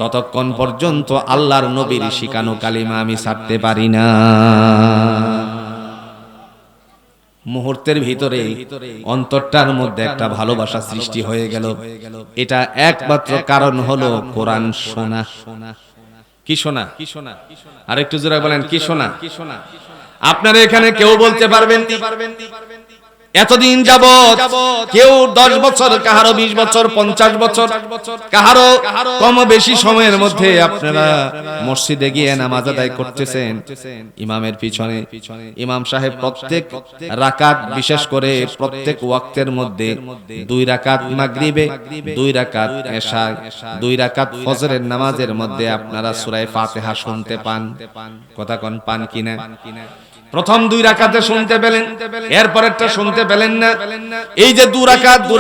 ততক্ষণ পর্যন্ত আল্লাহর নবীর শিখানো কালিমা আমি ছাড়তে পারি না। মুহূর্তের ভিতরে অন্তরটার মধ্যে একটা ভালোবাসা সৃষ্টি হয়ে গেল। এটা একমাত্র কারণ হলো কোরআন শোনা। কি শোনা? আর একটু জোরে বলেন, কি শোনা? আপনারা এখানে কেউ বলতে পারবেন এতদিন যাবত কেউ 10 বছর, কাহারো 20 বছর, 50 বছর, কাহারো কম বেশি সময়ের মধ্যে আপনারা মসজিদে গিয়ে নামাজ আদায় করতেছেন ইমামের পিছনে। ইমাম সাহেব প্রত্যেক রাকাত, বিশেষ করে প্রত্যেক ওয়াক্তের মধ্যে 2 রাকাত মাগরিবে, 2 রাকাত এশায়, 2 রাকাত ফজরের নামাজের মধ্যে আপনারা সূরা ফাতিহা শুনতে পান। কথা কোন পান কিনা? প্রথম 2 রাকাতে শুনতে পেলেন, এরপরেরটা শুনতে পেলেন না। এই যে 2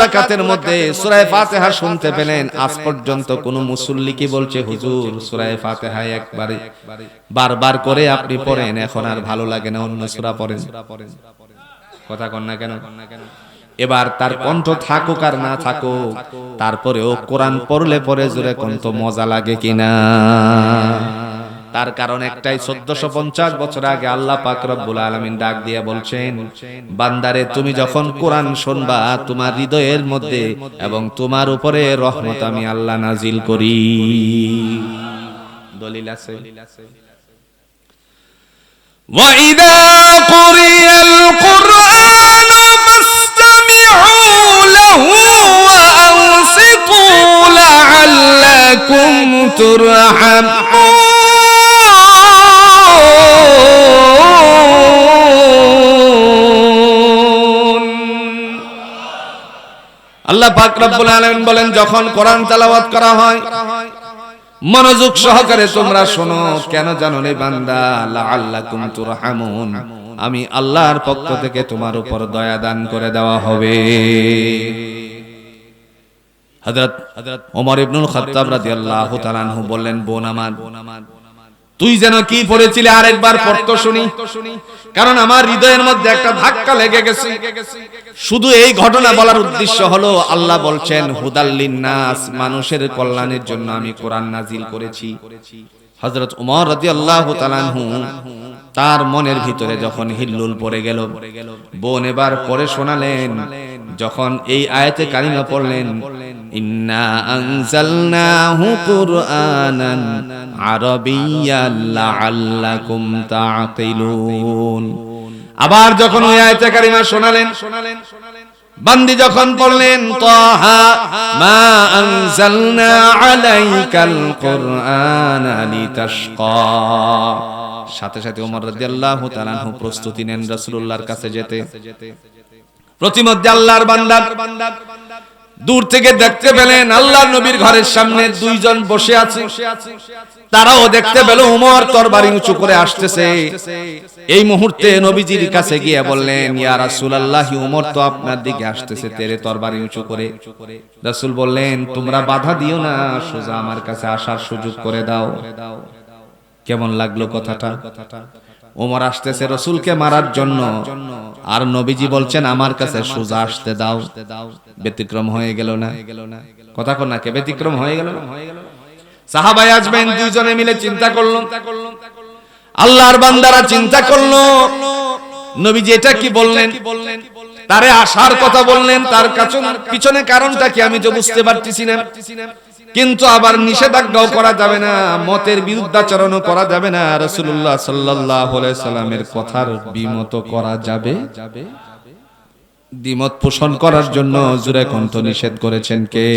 রাকাতের মধ্যে সূরা ফাতিহা শুনতে পেলেন, আজ পর্যন্ত কোন মুসল্লি কি বলছে, হুজুর সূরা ফাতিহা একবারে বারবার করে আপনি পড়েন, এখন আর ভালো লাগে না, অন্য সূরা পড়েন? কথা কন না কেন? এবার তার কণ্ঠ থাকুক আর না থাকুক, তারপরেও কোরআন পড়লে পরে জোরে কণ্ঠ মজা লাগে কিনা? তার কারণ একটাই, 1450 বছর আগে আল্লাহ পাক রব্বুল আলামিন ডাক দিয়ে বলছেন, বান্দারে তুমি যখন কোরআন শুনবা তোমার হৃদয়ের মধ্যে এবং তোমার উপরে রহমত আমি আল্লাহ নাজিল করি। দলিল আছে। وَإِذَا قُرِئَ الْقُرْآنُ فَاسْتَمِعُوا لَهُ وَأَنصِتُوا لَعَلَّكُمْ تُرْحَمُونَ। আল্লাহ পাক রব্বুল আলামিন বলেন, যখন কোরআন তেলাওয়াত করা হয় মনোযোগ সহকারে তোমরা শোনো। কেন জানো রে বান্দা? লাআল্লাকুম তুরহামুন, আমি আল্লাহর পক্ষ থেকে তোমার উপর দয়া দান করে দেওয়া হবে। হযরত ওমর ইবনুল খাত্তাব রাদিয়াল্লাহু তাআলা আনহু বললেন, বোন আমার, তুই যেন কি পড়েছিলে আরেকবার পড়তো শুনি, কারণ আমার হৃদয়ের মধ্যে একটা ধাক্কা লেগে গেছে। শুধু এই ঘটনা বলার উদ্দেশ্য হলো, আল্লাহ বলছেন হুদাল লিন্নাস, মানুষের কল্যাণের জন্য আমি কোরআন নাজিল করেছি। হযরত ওমর রাদিয়াল্লাহু তাআলা আনহু তার মনের ভিতরে যখন হিল্লুল পড়ে গেল, বোন এবার পড়ে শোনালেন। যখন এই আয়াতে কারিমা পড়লেন, ইন্না আনজালনাহু কুরআনান আরাবিয়্যান লাআল্লাকুম তাআকিলুন। আবার যখন ওই আয়াতে কারিমা শোনালেন, বান্দি যখন পড়লেন, তাহা মা আনজালনা আলাইকাল কুরআনা লিতাশকা, সাথে সাথে ওমর রাদিয়াল্লাহু তাআলা আনহু প্রস্তুতি নেন রাসূলুল্লাহর কাছে যেতে। প্রতিমধ্যে আল্লাহর বান্দা দূর থেকে দেখতে পেলেন আল্লাহর নবীর ঘরের সামনে দুইজন বসে আছে। তারাও দেখতে পেল ওমর তরবারি উঁচু করে আসতেছে। এই মুহূর্তে নবীজির কাছে গিয়ে বললেন, ইয়া রাসূলুল্লাহ, ওমর তো আপনার দিকে আসতেছে তেরে তরবারি উঁচু করে। রাসূল বললেন, তোমরা বাধা দিও না, সোজা আমার কাছে আসার সুযোগ করে দাও। কেমন লাগলো কথাটা? ওমর আসতেছে রাসূলকে মারার জন্য, আর নবীজি বলছেন আমার কাছে সোজা আসতে দাও। ব্যতিক্রম হয়ে গেল না? কথা কোন নাকি ব্যতিক্রম হয়ে গেল না? সাহাবায়ে আজমাইন দুইজনে মিলে চিন্তা করলো, আল্লাহর বান্দারা চিন্তা করলো, নবীজি এটা কি বললেন? তারে আসার কথা বললেন, তার পিছনে কারণটা কি আমি তো বুঝতে পারতেছি না। কিন্তু আবার নিষেধাজ্ঞাও করা যাবে না, মতের বিরুদ্ধাচরণও করা যাবে না, রাসূলুল্লাহ সাল্লাল্লাহু আলাইহি সাল্লামের কথার বিমত করা যাবে। দ্বিমত পোষণ করার জন্য জোরে কণ্ঠ নিষেধ করেছেন কে?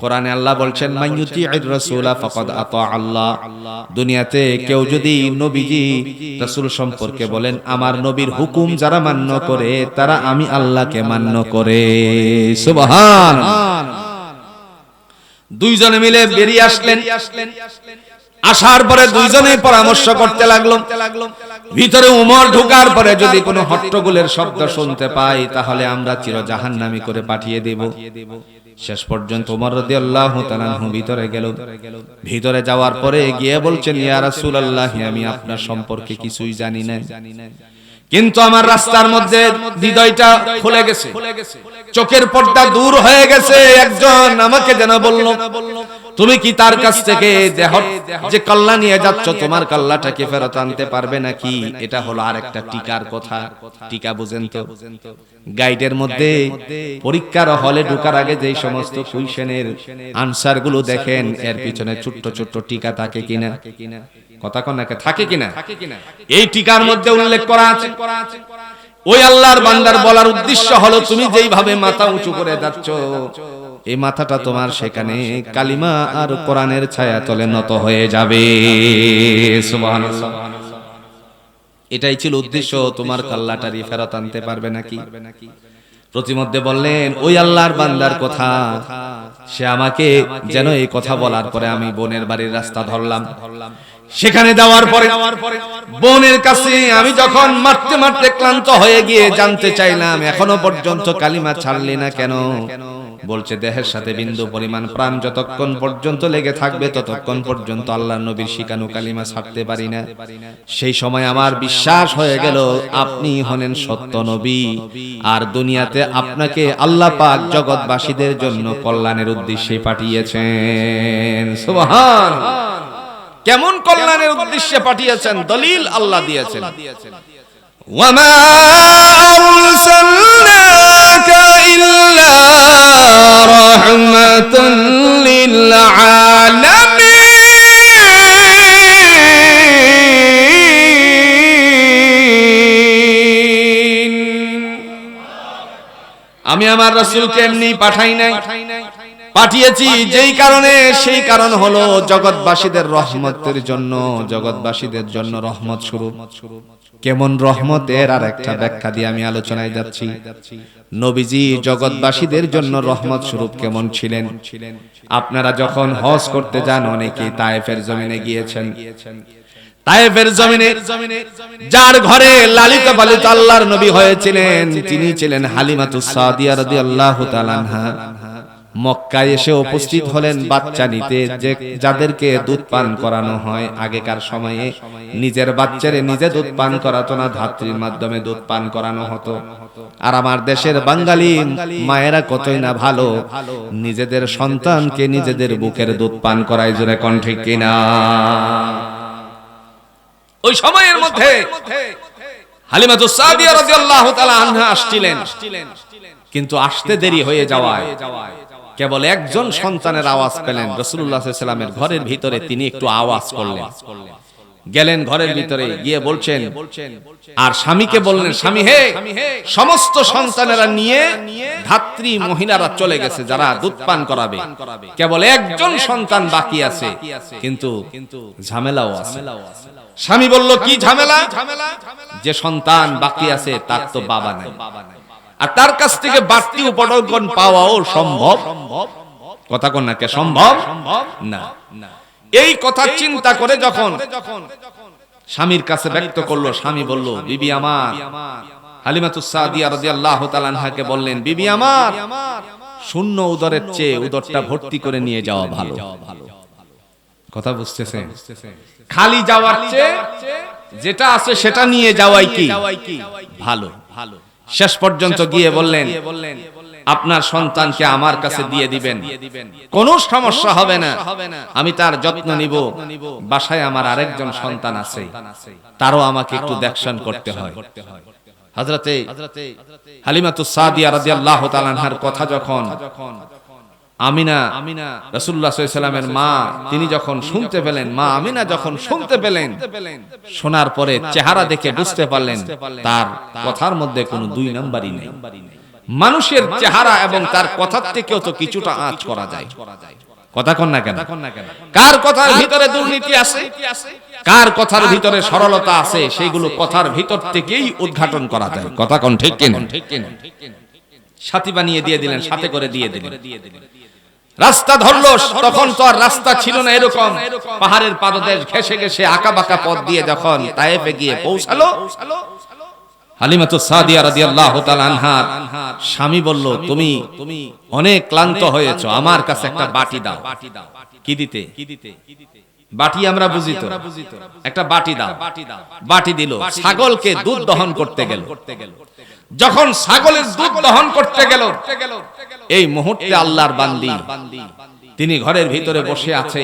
কোরআনে আল্লাহ বলছেন, মাইয়ুতি'র রাসূলা ফাকাদ আতা আল্লাহ। দুনিয়াতে কেউ যদি নবীজি রাসূল সম্পর্কে বলেন, আমার নবীর হুকুম যারা মান্য করে তারা আমি আল্লাহকে মান্য করে। সুবহানাল্লাহ। দুইজনে মিলে বেরিয়ে আসলেন। আসার পরে দুইজনেই পরামর্শ করতে লাগলো। ভিতরে উমর ঢোকার পরে যদি কোনো হট্টগোলের শব্দ শুনতে পাই তাহলে আমরা চির জাহান্নামী করে পাঠিয়ে দেব। শেষ পর্যন্ত ওমর রাদিয়াল্লাহু তাআলা আনহু ভিতরে গেল। ভিতরে যাওয়ার পরে গিয়ে বলছেন, ইয়া রাসূলুল্লাহ, আমি আপনার সম্পর্কে কিছুই জানি না, কিন্তু আমার রাস্তার মধ্যে হৃদয়টা খুলে গেছে, চোখের পর্দা দূর হয়ে গেছে। একজন আমাকে যেন বলল, তুমি কি তার কাছ থেকে যে কল্লা নিয়ে যাচ্ছ তোমার কল্লাটাকে ফেরত আনতে পারবে নাকি? এটা হলো আরেকটা টিকার কথা। টিকা বুঝেন তো? গাইডের মধ্যে পরীক্ষার হলে ঢোকার আগে যেই সমস্ত কোয়েশ্চেনের আনসার গুলো দেখেন, এর পিছনে ছোট্ট ছোট্ট টিকা থাকে কিনা? কথা কোন নাকি থাকে কিনা? এই টিকার মধ্যে উল্লেখ করা আছে। ওই আল্লাহর বান্দার বলার উদ্দেশ্য হলো, তুমি যেইভাবে মাথা উঁচু করে যাচ্ছ, এই মাথাটা তোমার সেখানে কালিমা আর কোরআনের ছায়া তলে নত হয়ে যাবে। সুবহানাল্লাহ। এটাই ছিল উদ্দেশ্য, তোমার কল্লাটারি ফেরত আনতে পারবে নাকি? প্রতিমধ্যে বললেন, ওই আল্লাহর বান্দার কথা, সে আমাকে যেন এই কথা বলার পরে আমি বোনের বাড়ির রাস্তা ধরলাম। সেখানে যাওয়ার পরে বোনের কাছে আমি যখন মারতে মারতে ক্লান্ত হয়ে গিয়ে জানতে চাইলাম, এখনো পর্যন্ত কালিমা ছাড়লি না কেন? বলছে, দেহের সাথে বিন্দু পরিমাণ প্রাণ যতক্ষণ পর্যন্ত লেগে থাকবে ততক্ষণ পর্যন্ত আল্লাহর নবীর শিখানো কালিমা ছাড়তে পারি না। সেই সময় আমার বিশ্বাস হয়ে গেল আপনি হলেন সত্য নবী, আর দুনিয়াতে আপনাকে আল্লাহ পাক জগৎবাসীদের জন্য কল্যাণের উদ্দেশ্যে পাঠিয়েছেন। সুবহানাল্লাহ। কেমন কল্যাণের উদ্দেশ্যে পাঠিয়েছেন? দলিল আল্লাহ দিয়েছেন। ওয়ামা আরসালনাকা ইল্লা রাহমাতাল লিল আলামিন। আমি আমার রাসূলকে এমনি পাঠাই নাই, পাঠিয়েছি যেই কারণে, সেই কারণ হলো জগৎবাসীদের রহমতের জন্য, জগৎবাসীদের জন্য রহমত স্বরূপ। কেমন রহমতের আর একটা ব্যাখ্যা দিয়ে আমি আলোচনায় যাচ্ছি। নবীজি জগৎবাসীদের জন্য রহমত স্বরূপ কেমন ছিলেন? আপনারা যখন হজ করতে যান, অনেকে তায়েফের জমিনে গিয়েছেন। তায়েফের জমিনে যার ঘরে লালিত পালিত আল্লাহর নবী হয়েছিলেন, তিনি ছিলেন হালিমাতুস সাদিয়া রাদিয়াল্লাহু তাআলা আনহা। মক্কায় এসে উপস্থিত হলেন বাচ্চা নিতে, যে যাদেরকে দুধ পান করানো হয়। আগেকার সময়ে নিজের বাচ্চারে নিজে দুধ পান করাতো না, ধাত্রীর মাধ্যমে দুধ পান করানো হতো। আর আমার দেশের বাঙালি মায়েরা কতই না ভালো, নিজেদের সন্তানকে নিজেদের বুকের দুধ পান করায়। জোরে কোন ঠিক কিনা? ওই সময়ের মধ্যে হালিমাতুস সাদিয়া রাদিয়াল্লাহু তাআলা আনহা আসছিলেন, কিন্তু আসতে দেরি হয়ে যাওয়ায় কেবল একজন সন্তানের আওয়াজ পেলেন। রাসূলুল্লাহ সাল্লাল্লাহু আলাইহি ওয়াসাল্লামের ঘরের ভিতরে তিনি একটু আওয়াজ করলেন, গেলেন ঘরের ভিতরে গিয়ে বলছেন, আর স্বামীকে বললেন, স্বামী হে, সমস্ত সন্তানেরা নিয়ে ধাত্রী মহিলারা চলে গেছে যারা দুধ পান করাবে, কেবল একজন সন্তান বাকি আছে, কিন্তু ঝামেলাও আছে। স্বামী বলল, কি ঝামেলা? যে সন্তান বাকি আছে তার তো বাবা নাই, আর তার কাছ থেকে বাড়তি উপার্জন পাওয়াও সম্ভব। কথা কোন না কে সম্ভব না। এই কথা চিন্তা করে যখন স্বামীর কাছে ব্যক্ত করলো, স্বামী বলল, বিবি আমার, হালিমাতুস সাদিয়া রাদিয়াল্লাহু তাআলা আনহাকে বললেন, বিবি আমার, শূন্য উদরের চেয়ে উদরটা ভর্তি করে নিয়ে যাওয়া ভালো। কথা বুঝতেছেন? খালি যাওয়ার চেয়ে যেটা আছে সেটা নিয়ে যাওয়াই কি ভালো। শেষ পর্যন্ত গিয়ে বললেন, আপনার সন্তানকে আমার কাছে দিয়ে দিবেন, কোনো সমস্যা হবে না, আমি তার যত্ন নিব। বাসায় আমার আরেকজন সন্তান আছে, তারও আমাকে একটু দেখশন করতে হয়। হযরতে হালিমাতুস সাদিয়া রাদিয়াল্লাহু তাআলা আনহার কথা যখন আমিনা, রাসূলুল্লাহ সাল্লাল্লাহু আলাইহি ওয়াসাল্লামের মা, তিনি যখন শুনতে পেলেন, মা আমিনা যখন শুনতে পেলেন, শোনার পরে চেহারা দেখে বুঝতে পারলেন তার কথার মধ্যে কোনো দুই নাম্বারই নেই। মানুষের চেহারা এবং তার কথার থেকেও তো কিছুটা আঁচ করা যায়। কথা কোন না কেন? কার কথার ভিতরে দুর্নীতি আছে, কার কথার ভিতরে সরলতা আছে, সেইগুলো কথার ভিতর থেকেই উদ্ঘাটন করা যায়। কথা কোন ঠিক কিনা? সাথী বানিয়ে দিয়ে দিলেন, সাথে করে দিয়ে দিলেন। রাস্তা ধরলো, তখন তো আর রাস্তা ছিল না এরকম, পাহাড়ের পাদদেশ ঘেঁষে ঘেঁষে আঁকা বাঁকা পথ দিয়ে যখন তায়েফে গিয়ে পৌঁছালো, হালিমাতুস সাদিয়া রাদিয়াল্লাহু তাআলা আনহার স্বামী বলল, তুমি অনেক ক্লান্ত হয়েছো, আমার কাছে একটা বাটি দাও। কি দিতে? বাটি আমরা বুঝি তো, একটা বাটি দাও। বাটি দিল, ছাগলকে দুধ দহন করতে গেল। যখন ছাগলের দুধ দহন করতে গেল, এই মুহূর্তে আল্লাহর বান্দি তিনি ঘরের ভিতরে বসে আছে,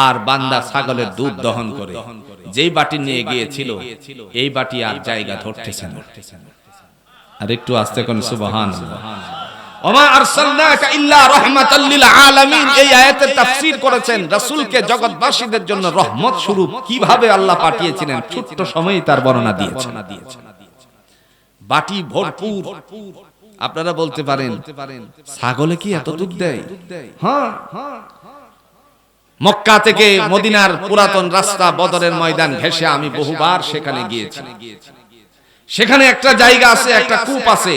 আর বান্দা ছাগলের দুধ দহন করে যেই বাটি নিয়ে গিয়েছিল, এই বাটি আর জায়গা ধরতেছে না। আর একটু আস্তে কোন সুবহানাল্লাহ। ওমা আরসালনাকা ইল্লা রাহমাতাল লিল আলামিন, এই আয়াতের তাফসীর করেছেন রাসূলকে জগৎবাসীদের জন্য রহমত স্বরূপ কিভাবে আল্লাহ পাঠিয়েছিলেন, ছোট্ট সময়েই তার বর্ণনা দিয়েছেন। বাটি ভরপুর। আপনারা বলতে পারেন, ছাগলে কি এত দুধ দেয়? হ্যাঁ, মক্কা থেকে মদিনার পুরাতন রাস্তা বদরের ময়দান ঘেঁষে আমি বহুবার সেখানে গিয়েছি। সেখানে একটা জায়গা আছে, একটা কূপ আছে,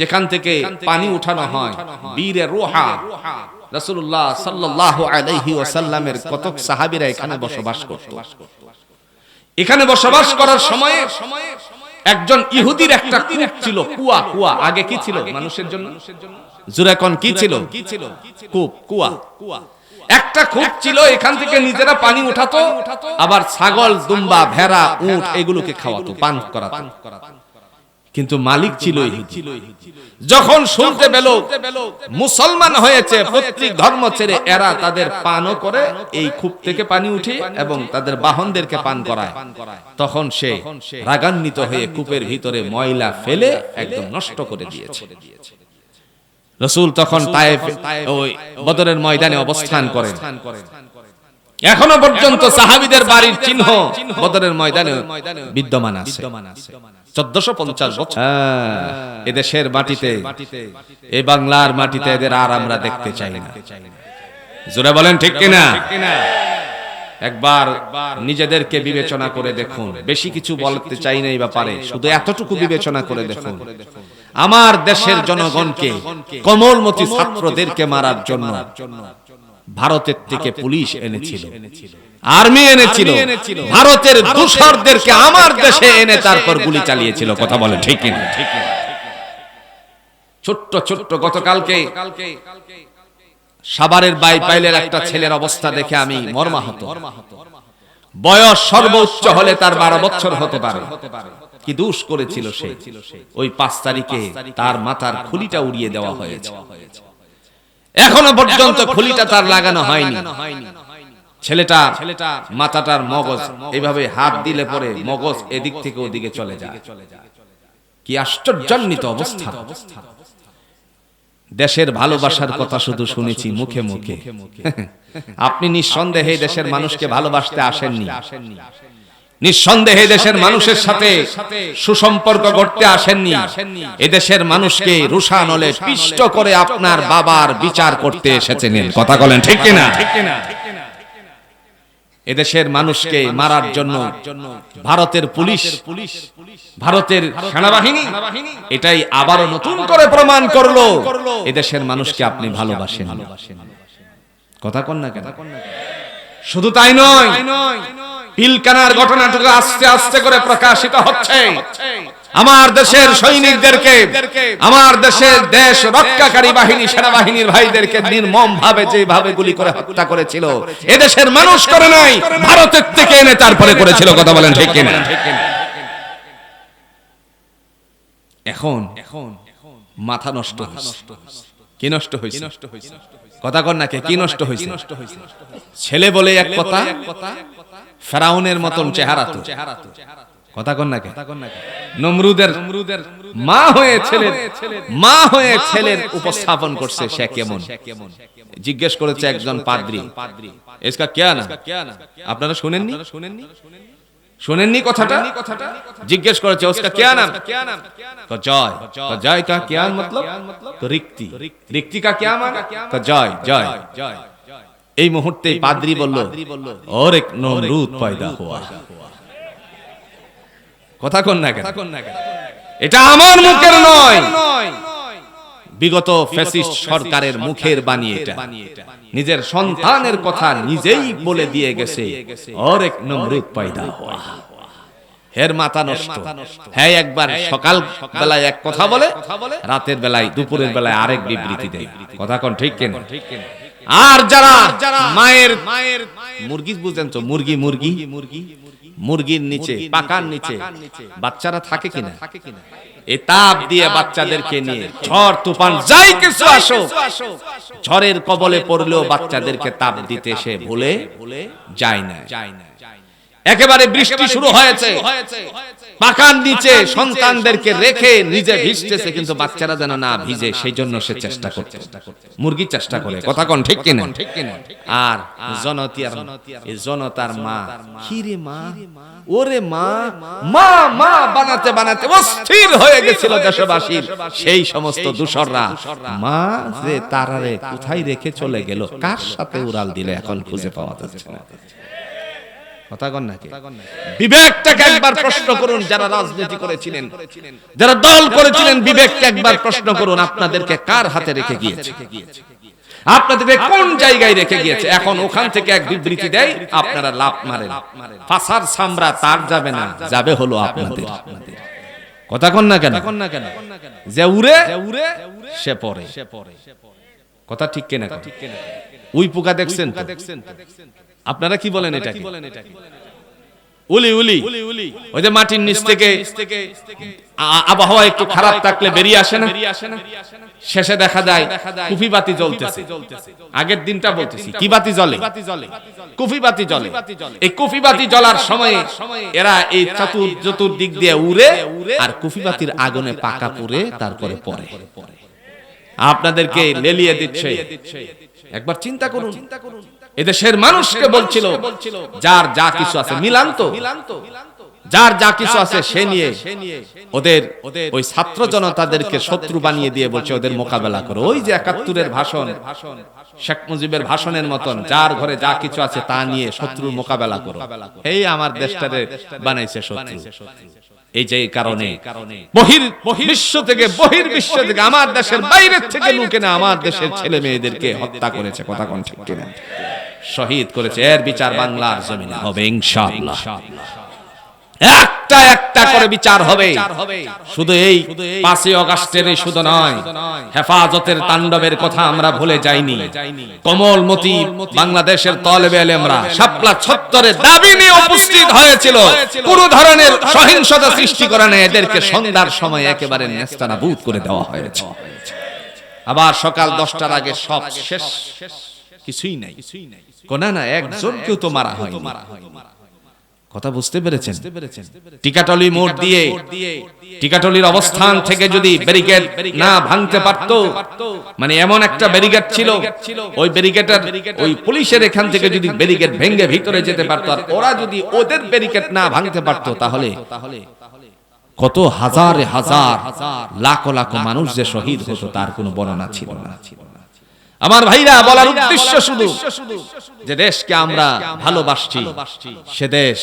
যেখান থেকে পানি উঠানো হয়। বীরে রোহা, রাসূলুল্লাহ সাল্লাল্লাহু আলাইহি ওয়াসাল্লামের কতক সাহাবীরা এখানে বসবাস করত। এখানে বসবাস করার সময়ে একজন ইহুদির একটা কূপ ছিল, কুয়া। কুয়া আগে কি ছিল মানুষের জন্য? জুরাকন কি ছিল? কূপ, কুয়া। একটা কূপ ছিল, এখান থেকে নিজেরা পানি উঠাতো, আবার ছাগল, দুম্বা, ভেড়া, উট এগুলোকে খাওয়াতো, পান করাতো। কিন্তু মালিক ছিল ইহুদি। যখন শুনতে পেল মুসলমান হয়েছে, পৈতৃক ধর্ম ছেড়ে এরা তাদের পানও করে, এই কূপ থেকে পানি উঠে এবং তাদের বাহনদেরকে পান করায়, তখন সে রাগান্বিত হয়ে কূপের ভিতরে ময়লা ফেলে একদম নষ্ট করে দিয়েছে। রাসূল তখন তায়েফ ওই বদরের ময়দানে অবস্থান করেন। এখনো পর্যন্ত সাহাবীদের বাড়ির চিহ্ন বদরের ময়দানে বিদ্যমান আছে। 1450 বছর এদেশের মাটিতে, এই বাংলার মাটিতে এদের আর আমরা দেখতে চাই না। জোরে বলেন ঠিক কিনা? একবার নিজেদেরকে বিবেচনা করে দেখুন। বেশি কিছু বলতে চাই না এই ব্যাপারে, শুধু এতটুকু বিবেচনা করে দেখুন। আমার দেশের জনগণকে, কোমলমতি ছাত্রদেরকে মারার জন্য ভারতের থেকে পুলিশ এনেছিল, আর্মি এনেছিল, ভারতের দূষরদেরকে আমার দেশে এনে তারপর গুলি চালিয়েছিল। কথা বলে ঠিক কিনা? ছোট্ট ছোট্ট গতকালকে সাভারের বাইপাইলের একটা ছেলের অবস্থা দেখে আমি মর্মাহত। বয়স সর্বোচ্চ হলে তার 12 বছর হতে পারে। কি দোষ করেছিল সে? ওই 5 তারিখে তার মাথার খুলিটা উড়িয়ে দেওয়া হয়েছে। এখনো পর্যন্ত খুলিটা তার লাগানো হয়নি। ছেলেটা মাথাটার মগজ এইভাবে হাত দিলে পরে মগজ এদিক থেকে ওদিকে চলে যায়। কি আশ্চর্যান্বিত অবস্থা! দেশের ভালোবাসার কথা শুধু শুনেছি মুখে মুখে। আপনি নিঃসন্দেহে দেশের মানুষকে ভালোবাসতে আসেননি, নিঃসন্দেহে দেশের মানুষের সাথে সুসম্পর্ক গড়তে আসেননি। এদেশের মানুষকে রুশানলে পিষ্ট করে আপনার বাবার বিচার করতে এসেছেন। কথা বলেন ঠিক কিনা? এদেশের মানুষকে মারার জন্য ভারতের পুলিশ, ভারতের সেনাবাহিনী এটাই আবারও নতুন করে প্রমাণ করলো এদেশের মানুষকে আপনি ভালোবাসেন। কথা কন না কেন? শুধু তাই নয়, পিলকানার ঘটনাটুকু আস্তে আস্তে করে প্রকাশিত হচ্ছে। আমার দেশের সৈনিকদেরকে, আমার দেশের দেশ রক্ষাকারী বাহিনী, সেনাবাহিনীর ভাইদেরকে নির্মম ভাবে যেভাবে গুলি করে হত্যা করেছিল, এদেশের মানুষ করে নাই, ভারতের থেকে এনে তারপরে করেছিল। কথা বলেন ঠিক কিনা? এখন মাথা নষ্ট হয়েছে। কি নষ্ট হয়েছে? কথা কন না কে? কি নষ্ট হয়েছে? ছেলে বলে এক কথা, ফেরাউনের মতন চেহারা তো। কথা কন না কে? নমরুদের মা হয়ে ছেলের উপস্থাপন করছে সে কেমন। জিজ্ঞেস করেছে একজন পাদ্রী, এসকা কিয়া না? আপনারা শুনেননি? শুনেননি কথাটা? জিজ্ঞেস করেছে ওসকা কিয়া নাম? জয়। জয় কা কিয়া মতলব? তো রিক্তি। রিক্তি কা কিয়া মানে? জয় জয়। এই মুহূর্তে পাদ্রী বলল, और एक नमरूद पैदा हुआ। কথা কন না কেন? এটা আমার মুখের নয়, বিগত ফ্যাসিস্ট সরকারের মুখের বাণী এটা। নিজের সন্তানের কথা নিজেই বলে দিয়ে গেছে, और एक नमरूद पैदा हुआ। হের মাথা নষ্ট। হ্যাঁ, একবার সকাল বেলায় এক কথা বলে, রাতের বেলায়, দুপুরের বেলায় আরেক বিবৃতি দেয়। কথা কন ঠিক কেন? আর যারা মায়ের মুরগি, বুঝেন তো, মুরগির নিচে, পাকার নিচে বাচ্চারা থাকে কিনা, এই তাপ দিয়ে বাচ্চাদেরকে নিয়ে ঝড় তুফান যাই কিছু আসো, ঝড়ের কবলে পড়লেও বাচ্চাদেরকে তাপ দিতে সে ভুলে যায় না। একেবারে বৃষ্টি শুরু হয়েছে, পাকার নিচে সন্তানদেরকে রেখে নিজে ভিজতেছে, কিন্তু বাচ্চারা যেন না ভিজে সেই জন্য সে চেষ্টা করছে, মুরগি চেষ্টা করে। কথা কন ঠিক কিনা? আর জনতার মা, কিরে মা, ওরে মা, মা মা বানাতে বানাতে অস্থির হয়ে গেছিল দেশবাসীর সেই সমস্ত দূষররা। মা যে তারারে কোথায় রেখে চলে গেল, কার সাথে উড়াল দিলে এখন খুঁজে পাওয়া যাচ্ছে না। কথা কন না? বিবেকটাকে একবার প্রশ্ন করুন। যারা রাজনীতি করেছিলেন, যারা দল করেছিলেন, বিবেককে একবার প্রশ্ন করুন, আপনাদেরকে কার হাতে রেখে গিয়েছে, আপনাদেরকে কোন জায়গায় রেখে গিয়েছে। এখন ওখান থেকে এক বিবৃতি দেয়, আপনারা লাফ মারেন, ফাসার সামরা তার যাবে না, যাবে হলো আপনাদের। কথা কন না কেন? যে উড়ে সে পড়ে। কথা ঠিক কিনা? উই পোকা দেখছেন? আপনারা কি বলেন এটা? উলি উলি, ওই যে মাটির নিচ থেকে আবহাওয়া একটু খারাপ থাকলে বেরিয়ে আসে না, শেষে দেখা যায় কুফি বাতি জ্বলতেছে। আগের দিনটা বলতেছি, কি বাতি জ্বলে? কুফি বাতি জ্বলে। এই কুফি বাতি জ্বলার সময়ে এরা এই চতুর্দিক দিয়ে উড়ে, আর কুফি বাতির আগুনে পাকা পুড়ে তারপরে পড়ে, আপনাদেরকে লেলিয়ে দিচ্ছে। একবার চিন্তা করুন, এদেশের মানুষকে বলছিল যার যা কিছু আছে মিলান তো, যার যা কিছু আছে সে নিয়ে ওদের ওই ছাত্র জনতাদেরকে শত্রু বানিয়ে দিয়ে বলছে ওদের মোকাবেলা করো। ওই যে ৭১-এর ভাষণ, শেখ মুজিবের ভাষণের মতন, যার ঘরে যা কিছু আছে তা নিয়ে শত্রুর মোকাবেলা করো। এই আমার দেশটারে বানাইছে শত্রু। এই যে কারণে বহির্বিশ্ব থেকে আমার দেশের বাইরের থেকে লোকে না আমার দেশের ছেলে মেয়েদেরকে হত্যা করেছে, কথা কোন ঠিক কিনা, শহীদ করেছে। এর বিচার বাংলার জমিনে হবে ইনশাআল্লাহ। একটা একটা করে বিচার হবে। শুধু এই ৫ই আগস্টের শুধু নয়, হেফাজতের তাণ্ডবের কথা আমরা ভুলে যাইনি। কমলমতি বাংলাদেশের তলেবে আলেমরা শাপলা চত্বরে দাবি নিয়ে উপস্থিত হয়েছিল। কোনো ধরনের সহিংসতা সৃষ্টি করা নেই, এদেরকে সন্ধ্যার সময় একেবারে নেস্তানাবুদ করে দেওয়া হয়েছে। আবার সকাল ১০টার আগে সব শেষ, কিছুই নাই, কোনা না একজনকেও তো মারা হয়নি। কথা বুঝতে পেরেছেন? টিকাটলি মোড় দিয়ে টিকাটলির অবস্থান থেকে যদি ব্যারিকেড না ভাঙতে পারতো, মানে এমন একটা ব্যারিকেড ছিল, ওই ব্যারিকেডের ওই পুলিশের এখান থেকে যদি ব্যারিকেড ভেঙে ভিতরে যেতে পারতো, আর ওরা যদি ওদের ব্যারিকেড না ভাঙতে পারতো, তাহলে কত হাজার হাজার লাখ লাখ মানুষ যে শহীদ হতো তার কোনো বর্ণনা ছিল না। আমার ভাইরা, বলার উদ্দেশ্য শুধু যে দেশকে আমরা ভালোবাসছি, সে দেশ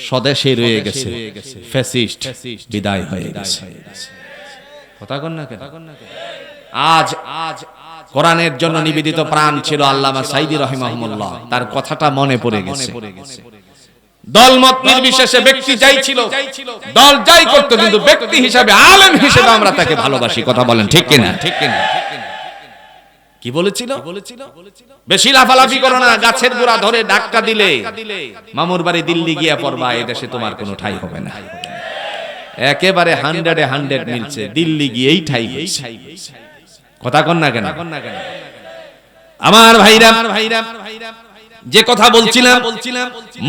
স্বদেশে রয়ে গেছে, ফ্যাসিস্ট বিদায় হয়ে গেছে। কথা কন না কেন? আজ কোরআনের জন্য নিবেদিত প্রাণ ছিল আল্লামা সাঈদী রাহিমাহুল্লাহ, তার কথাটা মনে পড়ে গেছে। দলমত নির্বিশেষে ব্যক্তি যাই ছিল, দল যাই করতো, কিন্তু ব্যক্তি হিসাবে, আলেম হিসেবে আমরা তাকে ভালোবাসি। কথা বলেন ঠিক কিনা? ঠিক কিনা? কি বলেছিল? বেশি লাফালাফি করো না, গাছের গোড়া ধরে ধাক্কা দিলে মামুর বাড়ি দিল্লি গিয়া পড়বা, এই দেশে তোমার কোনো ঠাই হবে না। একেবারে 100 মিলছে, দিল্লি গিয়েই ঠাই হইছে। কথা কন না কেন? আমার ভাইরা, যে কথা বলছিলাম,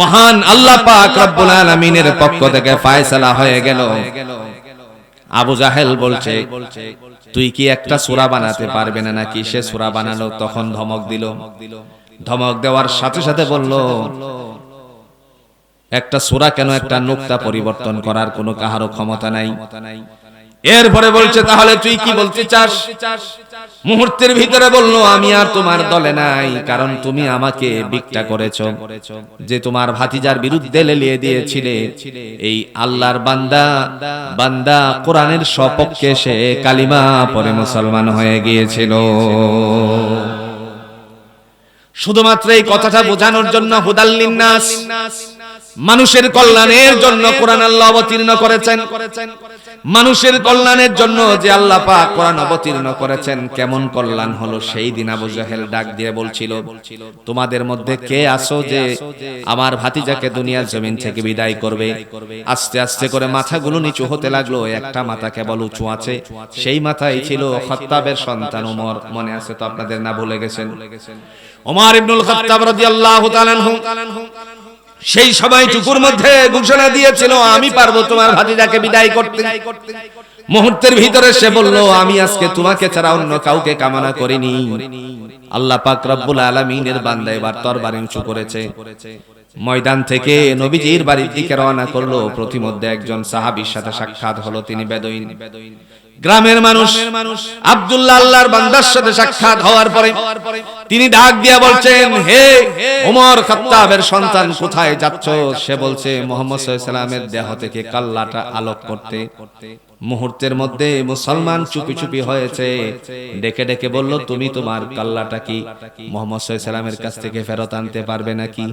মহান আল্লাহ পাক রব্বুল আলামিনের পক্ষ থেকে ফয়সালা হয়ে গেল। আবু জাহেল বলছে তুই কি একটা সূরা বানাতে পারবে না নাকি? সে সূরা বানালো, তখন ধমক দিল। ধমক দেওয়ার সাথে সাথে বলল একটা সূরা কেন, একটা নুকতা পরিবর্তন করার কোনো কাহারো ক্ষমতা নাই। এরপরে বলছে তাহলে তুই কি বলতে চাস? মুহূর্তের ভিতরে বলল আমি আর তোমার দলে নাই, কারণ তুমি আমাকে বিকটা করেছো, যে তোমার ভাতিজার বিরুদ্ধে লেলিয়ে দিয়েছিলে। এই আল্লাহর বান্দা কোরআনের সপক্ষে সে কালিমা পড়ে মুসলমান হয়ে গিয়েছিল। শুধুমাত্র এই কথাটা বোঝানোর জন্য, হুদাল লিন্নাস, মানুষের কল্যাণের জন্য কোরআন আল্লাহ অবতীর্ণ করেছেন। মানুষের কল্যাণের জন্য যে আল্লাহ পাক কোরআন অবতীর্ণ করেছেন, কেমন কল্যাণ হলো সেই দিন আবু জাহেল ডাক দিয়ে বলছিল তোমাদের মধ্যে কে আছো যে আমার ভাতিজাকে দুনিয়ার জমিন থেকে বিদায় করবে? আস্তে আস্তে করে মাথাগুলো নিচু হতে লাগলো। একটা মাথা কেবল উঁচু আছে, সেই মাথাই ছিল খাত্তাবের সন্তান ওমর। মনে আছে তো আপনাদের? না ভুলে গেছেন? ওমর ইবনুল খাত্তাব রাদিয়াল্লাহু তাআলা আনহু সেই সময়টুকুর মধ্যে ঘোষণা দিয়েছিল আমি পারবো তোমার ভাতিজাকে বিদায় করতে। মুহূর্তের ভিতরে সে বলল আমি আজকে তোমাকে ছাড়া অন্য কাউকে কামনা করিনি। আল্লাহ পাক রব্বুল আলামিনের বান্দা এবার তরবারি উঁচু করেছে। ময়দান থেকে নবীজির বাড়ির দিকে রওনা করলো। প্রতিমধ্যে একজন সাহাবীর সাথে সাক্ষাৎ হলো, তিনি বেদুইন গ্রামের মানুষ। আব্দুল্লাহ আল্লাহর বান্দার সাথে সাক্ষাৎ হওয়ার পরে তিনি ডাক দিয়া বলছেন হে ওমর খাত্তাবের সন্তান, কোথায় যাচ্ছ? সে বলছে মুহাম্মদ সাল্লাল্লাহু আলাইহি ওয়াসাল্লামের দেহ থেকে কাল্লাটা আলোক করতে। মুহূর্তের মধ্যে মুসলমান চুপি চুপি হয়েছে, ডেকে ডেকে বলল তুমি তোমার কাল্লাটা কি মুহাম্মদ সাল্লাল্লাহু আলাইহি ওয়াসাল্লামের কাছ থেকে ফেরত আনতে পারবে নাকি?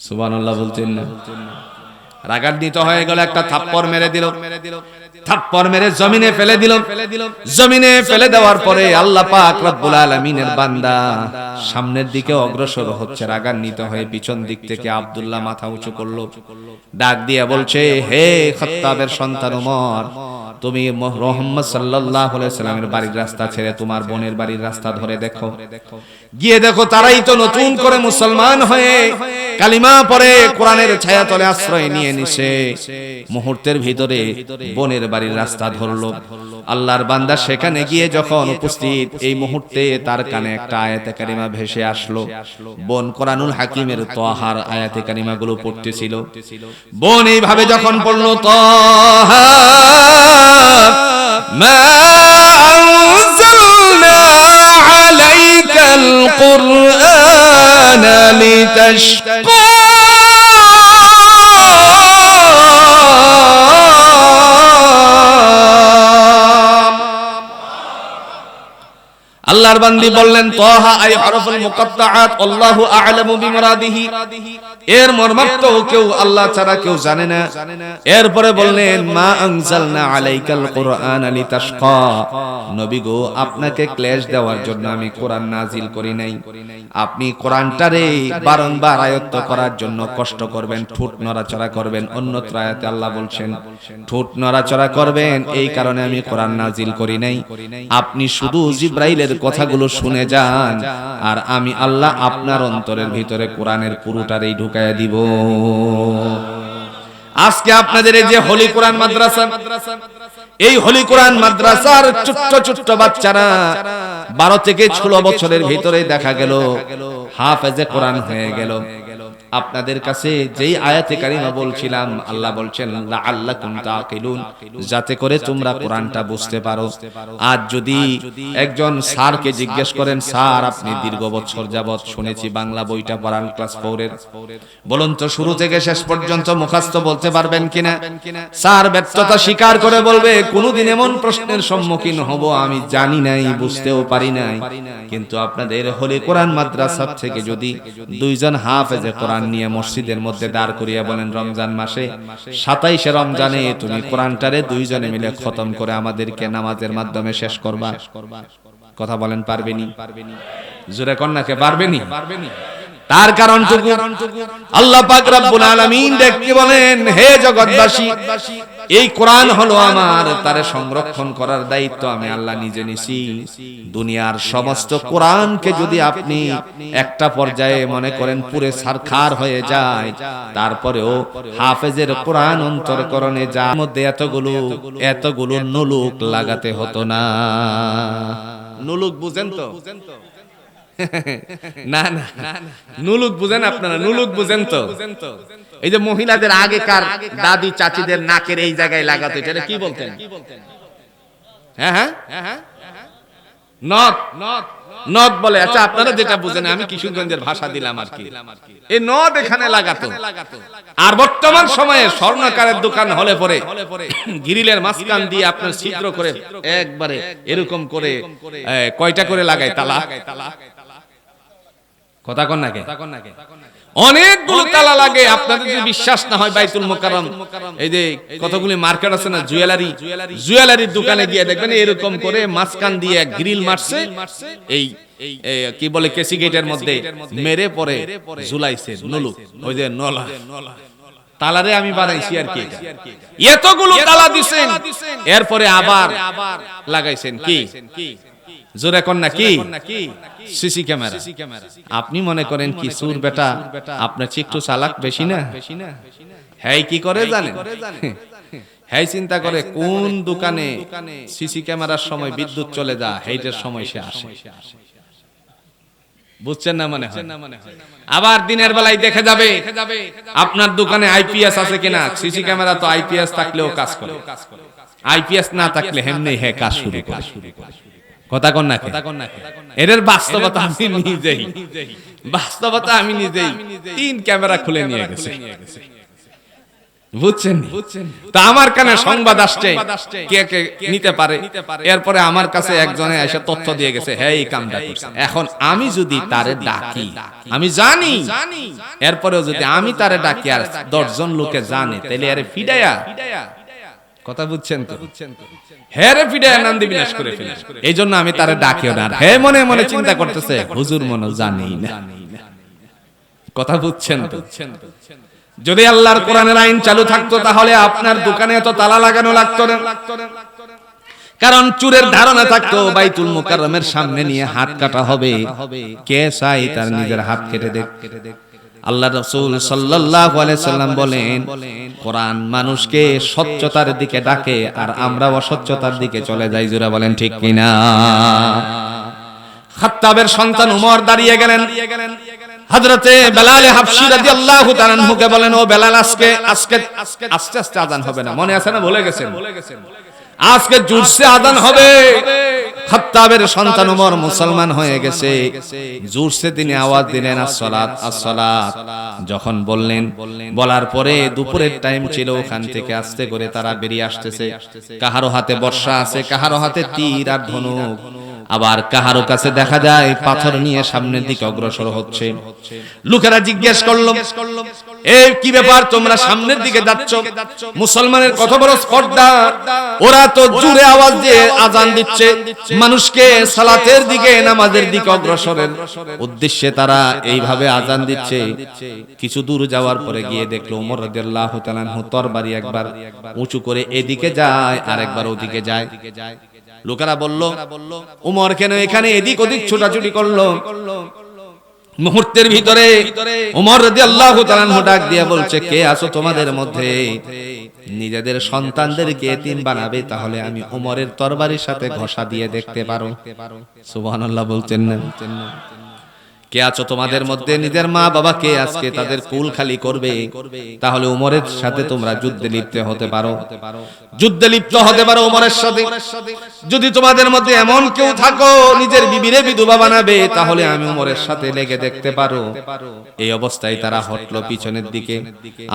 সুবহানাল্লাহ বলতেন না? রাগান্বিত হয়ে গেল, একটা থাপ্পড় মেরে দিল। থাপ্পড় মেরে জমিনে ফেলে দিল। জমিনে ফেলে দেওয়ার পরে আল্লাহ পাক রব্বুল আলামিনের বান্দা সামনের দিকে অগ্রসর হচ্ছে। রাগান্বিত হয়ে পিছন দিক থেকে আব্দুল্লাহ মাথা উঁচু করলো, ডাক দিয়ে বলছে হে খাত্তাবের সন্তান ওমর, তুমি মুহাম্মদ সাল্লাল্লাহু আলাইহি ওয়াসাল্লামের বাড়ির রাস্তা ছেড়ে তোমার বোনের বাড়ির রাস্তা ধরে দেখো, গিয়ে দেখো তারাই তো নতুন করে মুসলমান হয়ে কালিমা পড়ে কোরআনের ছায়াতলে আশ্রয় নিয়ে নিছে, মুহূর্তের ভিতরে বোনের বাড়ির রাস্তা ধরলো। আল্লাহর বান্দা সেখানে গিয়ে যখন উপস্থিত, এই মুহূর্তে তার কানে একটা আয়াতে কারিমা ভেসে আসলো। বোন কোরআনুল হাকিমের তাহার আয়াতে কারিমাগুলো পড়তেছিল। বোন এইভাবে যখন পড়লো, তাহা মা আনজালনা আলাইকাল কুরআনা লিতাশকা, আল্লাহর বান্দি বললেন তাহা আই হরফুল মুকাত্তাআত আল্লাহু আ'লামু বিমুরাদিহি, এর মর্মার্থ কেউ আল্লাহ ছাড়া কেউ জানে না। এরপরে বললেন মা আনজালনা আলাইকাল কুরআনা লিতাশকা, নবী গো আপনাকে ক্লেশ দেওয়ার জন্য আমি কোরআন নাজিল করি নাই। আপনি কোরআনটারে বারংবার আয়ত্ত করার জন্য কষ্ট করবেন, ঠোঁট নড়াচড়া করবেন। অন্যত্র আয়াতে আল্লাহ বলছেন ঠোঁট নড়াচড়া করবেন, এই কারণে আমি কোরআন নাজিল করি নাই। আপনি শুধু জিবরাইলের কথাগুলো শুনে যান, আর আমি আল্লাহ আপনার অন্তরের ভিতরে কোরআনের পুরোটারই ঢুকায়া দিব। আজকে আপনাদের এই যে হলি কোরআন মাদ্রাসা, এই হলি কোরআন মাদ্রাসার ছোট্ট ছোট্ট বাচ্চারা 12 থেকে 16 বছরের ভিতরে দেখা গেল হাফেজে কোরআন হয়ে গেল। আপনাদের কাছে যেই আয়াতে কারিমা বলছিলাম, আল্লাহ বলছেন লাআল্লাকুম তাকিলুন, যাতে করে তোমরা কোরআনটা বুঝতে পারো। আজ যদি একজন স্যারকে জিজ্ঞেস করেন, স্যার আপনি দীর্ঘ বছর যাবত শুনেছি বাংলা বইটা পড়ান ক্লাস 4 এর, বলুন তো শুরু থেকে শেষ পর্যন্ত মুখস্থ বলতে পারবেন কিনা? স্যার ব্যর্থতা স্বীকার করে বলবে কোনোদিন এমন প্রশ্নের সম্মুখীন হব আমি জানি নাই, বুঝতেও পারি নাই। কিন্তু আপনাদের হলি কোরআন মাদ্রাসা থেকে যদি 2 জন হাফেজে কোরআন নিয়ে মসজিদের মধ্যে দাঁড় করিয়া বলেন রমজান মাসে 27শে রমজানে তুমি কোরআনটারে 2 জনে মিলে খতম করে আমাদেরকে নামাজের মাধ্যমে শেষ করবা, কথা বলেন পারবেনি? জোরে কন্যাকে পারবেনি? তার কারণটুকু আল্লাহ পাক রব্বুল আলামিন দেখতে বলেন, হে জগৎবাসী এই কোরআন হলো আমার, তারে সংরক্ষণ করার দায়িত্ব আমি আল্লাহ নিজে নিছি। দুনিয়ার সমস্ত কোরআনকে যদি আপনি একটা পর্যায়ে মনে করেন পুরে সারখার হয়ে যায়, তারপরেও হাফেজের কোরআন অন্তরকরণে যার মধ্যে এতগুলো নুলুক লাগাতে হতো না। নুলুক বুঝেন তো? না না, নুলুক বুঝেন আপনারা? নুলুক বুঝেন তো? এই যে মহিলাদের আগেকার দাদি চাচিদের নাকের এই জায়গায় লাগাতো, এটা কি বলতেন? হ্যাঁ হ্যাঁ হ্যাঁ, নথ। নথ বলে। আচ্ছা আপনারা যেটা বুঝেন, আমি কিশোরগঞ্জের ভাষা দিলাম আর কি। এই নথ এখানে লাগাতো। আর বর্তমান সময়ে স্বর্ণকারের দোকান হলে পরে গ্রিলের মাঝখান দিয়ে আপনার ছিদ্র করে একবারে এরকম করে কয়টা করে লাগায় তালা, কথা কন নাকি? অনেকগুলো তালা লাগে। আপনাদের যদি বিশ্বাস না হয় বাইতুল মুকাররম এই যে কতগুলি মার্কেট আছে না, জুয়েলারির দোকানে গিয়ে দেখবেন এরকম করে মাঝখান দিয়ে গ্রিল মারছে, এই কি বলে কেসি গেটের মধ্যে মেরে পরে ঝুলাইছে নুলুক, ওই যে নলা তালারে আমি বানাইছি আর কি। এতগুলো তালা দিছেন, এরপরে আবার লাগাইছেন কি? জোরে কোন নাকি? CC camera. আপনি মনে করেন কি সুর বেটা আপনার একটু চালাক বেশি না? হ্যাঁ কি করে জানেন? হ্যাঁ চিন্তা করে কোন দোকানে সিসি ক্যামেরার সময় বিদ্যুৎ চলে যায়, হেইটার সময় সে আসে। বুঝছেন না মনে হয়? আবার দিনের বেলায় দেখে যাবে আপনার দোকানে আইপিএস আছে কিনা। সিসি ক্যামেরা তো আইপিএস থাকলেও কাজ করে, আইপিএস না থাকলে হেমনি হে কাজ শুরু করে। কথা কন না? এর বাস্তবতা আমি নিজেই 3 ক্যামেরা খুলে নিয়ে গেছে। বুঝছেন? তা আমার কানে সংবাদ আসছে কে কে নিতে পারে। এরপরে আমার কাছে একজনে এসে তথ্য দিয়ে গেছে, হ্যাঁ এই কামটা করছে। এখন আমি যদি তারে ডাকি, আমি জানি, এরপরেও যদি আমি তারে ডাকি আর 10 জন লোকে জানে, তাহলে আরে ফিডায়া, কথা বুঝছেন তো? হেরে ফিডায়া নান্দি বিনাশ করে ফেলে। এই জন্য আমি তারে ডাকিও না। হে মনে মনে চিন্তা করতেছে হুজুর মনে জানি না, কথা বুঝছেন তো? যদি আল্লাহর কোরআনের আইন চালু থাকতো তাহলে আপনার দোকানে এত তালা লাগানো লাগতো না। কারণ চুরের ধারণা থাকতো বাইতুল মুকাররমের সামনে নিয়ে হাত কাটা হবে, কে চাই তার নিজের হাত কেটে দেখ। আল্লাহ রাসূল সাল্লাল্লাহু আলাইহি সাল্লাম বলেন, কোরআন মানুষকে সত্যতার দিকে ডাকে আর আমরা অসত্যতার দিকে চলে যাই। জোরে বলেন ঠিক কিনা? খাত্তাবের সন্তান উমর দাঁড়িয়ে গেলেন, হযরতে বেলাল হাবশী রাদিয়াল্লাহু তাআলা আনহুকে বলেন, ও বেলাল, আজকে আস্তে আস্তে আযান হবে না, মনে আছে না? ভুলে গেছেন? আজকে জোরসে আযান হবে। খাত্তাবের সন্তান উমর মুসলমান হয়ে গেছে, জোরসে তিনি আওয়াজ দিলেন, আসসালাত আসসালাত। যখন বললেন, বলার পরে দুপুরের টাইম ছিল, ওখান থেকে আস্তে করে তারা বেরিয়ে আসতেছে। কাহারো হাতে বর্শা আছে, কাহারো হাতে তীর আর ধনুক, আবার কাহারো কাছে দেখা যায় পাথর নিয়ে সামনের দিকে অগ্রসর হচ্ছে। লোকেরা জিজ্ঞেস করলো, এই কি ব্যাপার, তোমরা সামনের দিকে যাচ্ছ? মুসলমানের কত বড় স্পর্ধা, ওরা তো জোরে আওয়াজ দিয়ে আযান দিচ্ছে, মানুষকে সালাতের দিকে, নামাজের দিকে অগ্রসরের উদ্দেশ্যে তারা এইভাবে আযান দিচ্ছে। কিছু দূর যাওয়ার পরে গিয়ে দেখলো ওমর রাদিয়াল্লাহু তাআলা আনহু তরবারি একবার উঁচু করে এদিকে যায় আর একবার ওদিকে যায়। লোকেরা বলল, উমর কেন এখানে এদিক ওদিক ছোটাছুটি করলো? মুহূর্তের ভিতরে ওমর রাদিয়াল্লাহু তাআলা আনহু ডাক দিয়ে বলছে, কে আছো তোমাদের মধ্যে নিজেদের সন্তানদেরকে এতিম বানাবে? তাহলে আমি ওমরের তরবারির সাথে ঘষা দিয়ে দেখতে পারো। সুবহানাল্লাহ বলছেন না? কে আছো তোমাদের মধ্যে নিজের মা বাবাকে আজকে তাদের কুল খালি করবে? তাহলে ওমরের সাথে তোমরা যুদ্ধে লিপ্ত হতে পারো, যুদ্ধে লিপ্ত হতে পারো ওমরের সাথে। যদি তোমাদের মধ্যে এমন কেউ থাকো নিজের বিবিরে বিধবা বানাবে, তাহলে আমি ওমরের সাথে লেগে দেখতে পারো। এই অবস্থায় তারা হটলো পিছনের দিকে।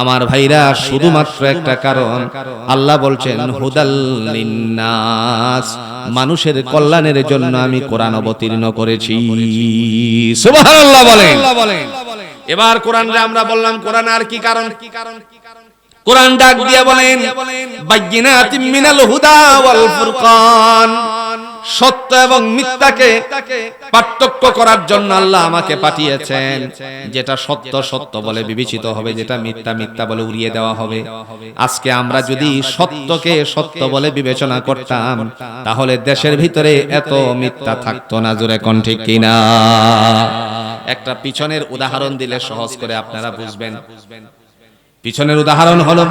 আমার ভাইরা, শুধুমাত্র একটা কারণ, আল্লাহ বলছেন হুদাল লিন্নাস, মানুষের কল্যাণের জন্য আমি কোরআন অবতীর্ণ করেছি। সুবহানাল্লাহ বলেন। এবার কোরআনরে আমরা বললাম, কোরআন আর কি কারণ? কোরআন ডাক দিয়ে বলেন, বায়্যিনাতিম মিনাল হুদা ওয়াল ফুরকান, সত্য এবং মিথ্যাকে পার্থক্য করার জন্য আল্লাহ আমাকে পাঠিয়েছেন। যেটা সত্য সত্য বলে বিবেচিত হবে, যেটা মিথ্যা মিথ্যা বলে উড়িয়ে দেওয়া হবে। আজকে আমরা যদি সত্যকে সত্য বলে বিবেচনা করতাম, তাহলে দেশের ভিতরে এত মিথ্যা থাকতো না। জোরে কোন ঠিক কিনা? একটা পিছনের উদাহরণ দিলে সহজ করে আপনারা বুঝবেন। পিছনের উদাহরণ হলো,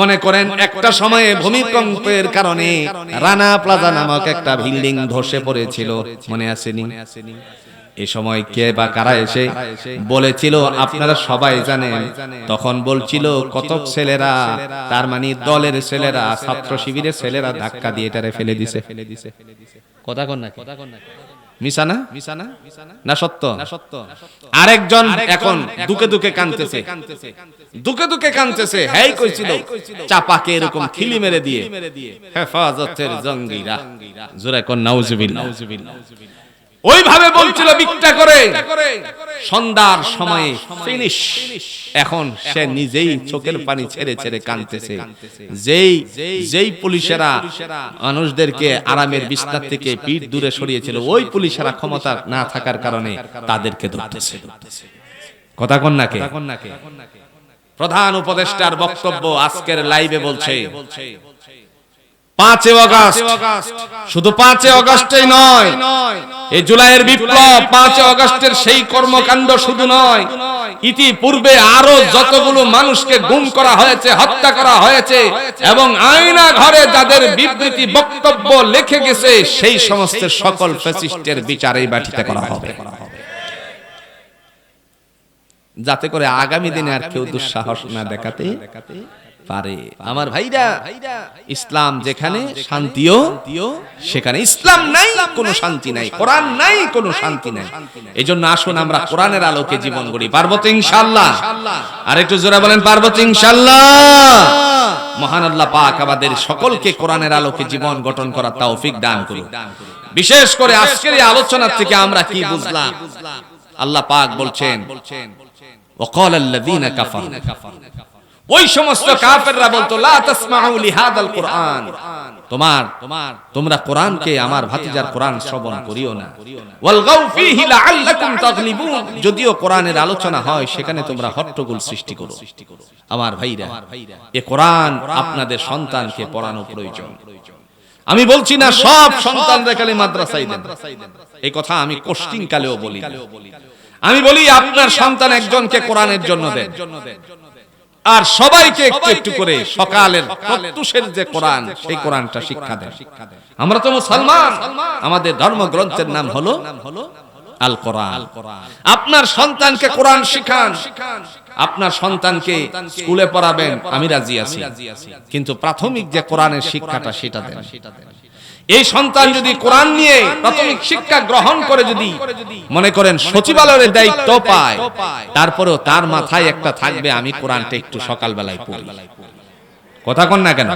মনে করেন একটা সময়ে ভূমিকম্পের কারণে রানা প্লাজা নামক একটা বিল্ডিং ধসে পড়েছিল, মনে আসেনি? এই সময় কে বা কারা এসে বলেছিল আপনারা সবাই জানেন? তখন বলছিল কতক ছেলেরা, তার মানে দলের ছেলেরা, ছাত্র শিবিরের ছেলেরা ধাক্কা দিয়ে এটারে ফেলে দিছে। কথা কন না? মিছা না সত্য? আরেকজন এখন দুকে দুকে কাঁদতেছে, হেই কইছিল চাপাকে এরকম খিলি মেরে দিয়ে হেফাজতের জঙ্গিরা। জোরে কোন নাউজুবিল্লাহ। ওইভাবে বলছিল বিকটা করে, সন্ধ্যার সময়ে ফিনিশ। এখন সে নিজেই চোখের পানি ছেড়ে ছেড়ে কাঁদতেছে। যেই পুলিশেরা মানুষদেরকে আরামের বিস্তার থেকে পিঠ দূরে সরিয়েছিল, ওই পুলিশেরা ক্ষমতা না থাকার কারণে তাদেরকে ধরতেছে। কথা কন নাকে? প্রধান উপদেষ্টার বক্তব্য আজকের লাইভে বলছে 5 আগস্ট, শুধু 5 আগস্টেই নয়, এই জুলাইয়ের বিপ্লব 5 আগস্টের সেই কর্মকাণ্ড শুধু নয়, ইতিপূর্বে আরো যতগুলো মানুষকে গুম করা হয়েছে, হত্যা করা হয়েছে, এবং আয়না ঘরে যাদের বিবৃতি বক্তব্য লিখে গেছে, সেই সমস্ত সকল ফ্যাসিস্টের বিচার এই বাটিতে করা হবে, যাতে করে আগামী দিনে আর কেউ দুঃসাহস না দেখাতে পারে। আমার ভাইরা, ইসলাম যেখানে শান্তিও সেখানে ইসলাম নাই, কোনো শান্তি নাই। কোরআন নাই, কোনো শান্তি নাই। এজন্য আসুন আমরা কোরআনের আলোকে জীবন গড়ি। পারবো তো ইনশাআল্লাহ? আর একটু জোরে বলেন, পারবো তো ইনশাআল্লাহ? মহান আল্লাহ পাক আমাদের সকলকে কোরআনের আলোকে জীবন গঠন করার তৌফিক দান করুন। বিশেষ করে আজকের এই আলোচনা থেকে আমরা কি বুঝলাম? আল্লাহ পাক বলছেন, ওয়াকাল আল্লাযীনা কাফারু, ওই সমস্ত কাফেররা বলতো, লা তাসমাউ লিহাদাল কুরআন, তোমরা কোরআনকে, আমার ভাতিজার কোরআন শ্রবণ করিও না। ওয়ালগাউ ফীহি লাআল্লাকুম তাগলিবুন, যদিও কোরআনের আলোচনা হয় সেখানে তোমরা হট্টগোল সৃষ্টি করো। আমার ভাইরা, এই কোরআন আপনাদের সন্তানকে পড়ানো প্রয়োজন। আমি বলছি না সব সন্তানরা খালি মাদ্রাসায় দেন, এই কথা আমি কোশ্চিন কালেও বলি। আমি বলি আপনার সন্তান একজনকে কোরআনের জন্য দেন, আর সবাইকে একটু একটু করে সকালের প্রত্যুষের যে কোরআন, সেই কোরআনটা শিক্ষা দেন। আমরা তো মুসলমান, আমাদের ধর্মগ্রন্থের নাম হলো আল কোরআন। আপনার সন্তানকে কোরআন শিখান, আপনার সন্তানকে স্কুলে পড়াবেন, আমি রাজি আছি, কিন্তু প্রাথমিক যে কোরআনের শিক্ষাটা সেটা দেন। এই সন্তান যদি কোরআন নিয়ে প্রাথমিক শিক্ষা গ্রহণ করে যদি মনে করেন সচিবালয়ের দায়িত্ব পায়, তারপরেও তার মাথায় একটা থাকবে আমি কোরআনটা একটু সকালবেলায় পড়ি। কথা কন না কেন?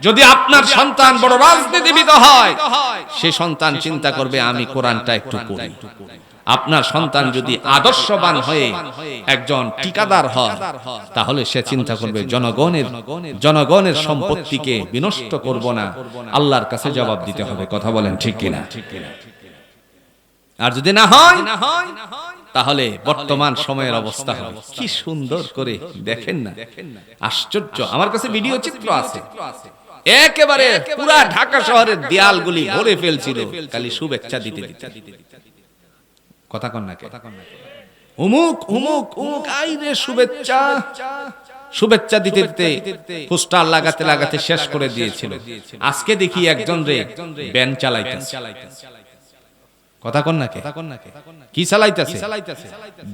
যদি আপনার সন্তান বড় রাজনীতিবিদ হয়, সে সন্তান চিন্তা করবে আমি কোরআনটা একটু পড়ি। আপনার সন্তান যদি আদর্শবান হয়ে একজন ঠিকাদার হয়, তাহলে সে চিন্তা করবে জনগণের সম্পত্তিকে বিনষ্ট করব না, আল্লাহর কাছে জবাব দিতে হবে। কথা বলেন ঠিক কিনা? আর যদি না হয়, তাহলে বর্তমান সময়ের অবস্থা হবে কি সুন্দর করে দেখেন না, আশ্চর্য। আমার কাছে ভিডিও চিত্র আছে, একেবারে পুরা ঢাকা শহরের দেয়ালগুলি ভরে ফেলছিল খালি শুভেচ্ছা দিতে দিতে। কথা কন না কে? উমুক উমুক উমুক আইরে শুভেচ্ছা, শুভেচ্ছা দিতে দিতে পোস্টার লাগাতে লাগাতে শেষ করে দিয়েছিল। আজকে দেখি একজন রে ব্যান চালাইতেছে। কথা কন না কে? কি চালাইতেছে?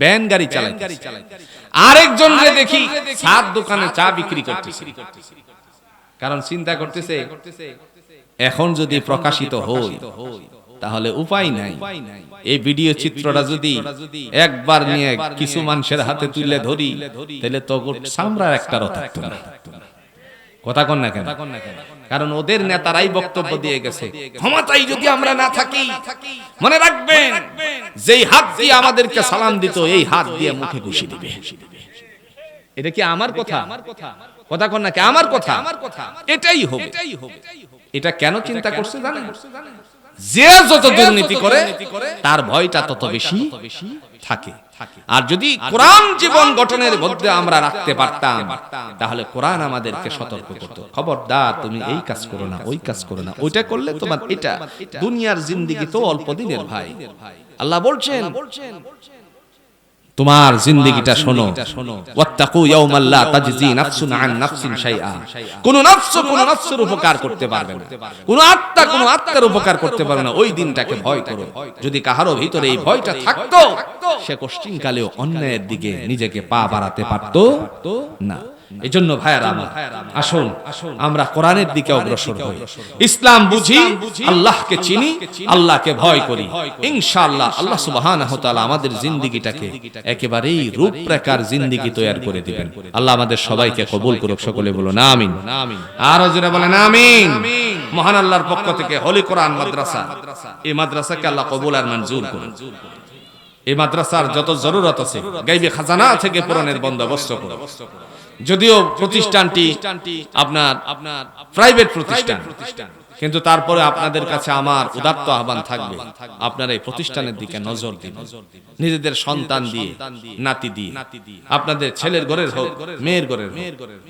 ব্যান গাড়ি চালাইতেছে। আরেকজন রে দেখি সাত দোকানে চা বিক্রি করতেছে। কারণ চিন্তা করতেছে এখন যদি প্রকাশিত হয় তাহলে উপায় নাই, এই ভিডিও চিত্রটা যদি একবার নিয়ে কিছু মানুষের হাতে তুলে ধরি তাহলে তো সামরার একটারও থাকতো না। কথা কন না কেন? কারণ ওদের নেতারাই বক্তব্য দিয়ে গেছে, ক্ষমতায় যদি আমরা না থাকি, মনে রাখবেন যেই হাত দিয়ে আমাদেরকে সালাম দিত এই হাত দিয়ে মুখে ঘুষি দিবে। এটা কি আমার কথা? কথা কন না কে? আমার কথা, এটাই হবে। এটা কেন চিন্তা করছে জানেন? যে যত দুর্নীতি করে তার ভয়টা তত বেশি থাকে। আর যদি কোরআন জীবন গঠনের মধ্যে আমরা রাখতে পারতাম, তাহলে কোরআন আমাদেরকে সতর্ক করত, খবরদার তুমি এই কাজ করো না, ওই কাজ করো না, ওইটা করলে তোমার এটা দুনিয়ার জিন্দেগি তো অল্প দিনের ভাই। আল্লাহ বলছেন তোমার জিন্দেগিটা শোনো, ওয়াত্তাকু ইয়াওমাল লা তাজজি নাফসুন আন নাফসিন শাইআ, কোন নফসের উপকার করতে পারবে না, কোন আত্মার উপকার করতে পারবে না। ওই দিনটাকে ভয় করো। যদি কাহারো ভিতরে এই ভয়টা থাকতো, সে কষ্টিনকালেও অন্যায়ের দিকে নিজেকে পা বাড়াতে পারতো না। এজন্য ভাইয়ারা আমার, আসুন আমরা কোরআনের দিকে অগ্রসর হই, ইসলাম বুঝি, আল্লাহকে চিনি, আল্লাহকে ভয় করি। ইনশাআল্লাহ আল্লাহ সুবহানাহু ওয়া তাআলা আমাদের জিন্দেগিটাকে একেবারেই রূপরেখার জিন্দেগি তৈরি করে দিবেন। আল্লাহ আমাদের সবাইকে কবুল করুক। সকলে বলুন আমিন। আর জোরে বলেন আমিন। মহান আল্লাহর পক্ষ থেকে হলি কোরআন মাদ্রাসা, এই মাদ্রাসাকে আল্লাহ কবুল আর মঞ্জুর করুন। এই মাদ্রাসার যত জরুরত আছে গায়বী খাজানা থেকে পূরণের বন্দোবস্ত করুন। যদিও প্রতিষ্ঠানটি আপনার প্রাইভেট প্রতিষ্ঠান, কিন্তু তারপরে আপনাদের কাছে আমার উদাত্ত আহ্বান থাকবে, আপনারা এই প্রতিষ্ঠানের দিকে নজর দিন। নিজেদের সন্তান দিয়ে, নাতি দিয়ে, আপনাদের ছেলের ঘরের হোক, মেয়ের ঘরের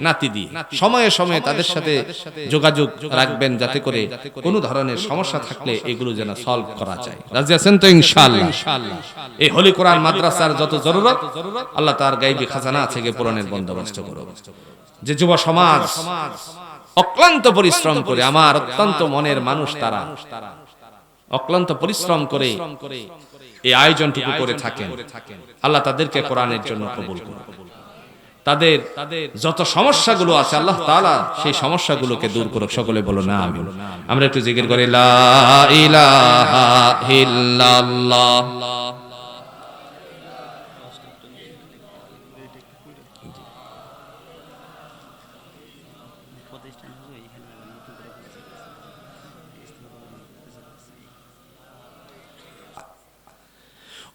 নাতি দিয়ে সময়ে সময়ে তাদের সাথে যোগাযোগ রাখবেন, যাতে করে কোনো ধরনের সমস্যা থাকলে এগুলো যেন সলভ করা যায়। রাজি আছেন তো? ইনশাআল্লাহ এই হলি কোরআন মাদ্রাসার যত জরুরত আল্লাহ তার গায়বী খাজানা থেকে পূরণের বন্দোবস্ত করুন। যে যুব সমাজ অক্লান্ত পরিশ্রম করে, আমার অত্যন্ত মনের মানুষ, তারা অক্লান্ত পরিশ্রম করে এই আয়োজনটুকু করে থাকেন, আল্লাহ তাদেরকে কোরআনের জন্য কবুল করুন। তাদের যত সমস্যাগুলো আছে আল্লাহ তাআলা সেই সমস্যাগুলোকে দূর করুক। সকলে বলো না আমিন। আমরা একটু জিকির করি লা ইলাহা ইল্লাল্লাহ।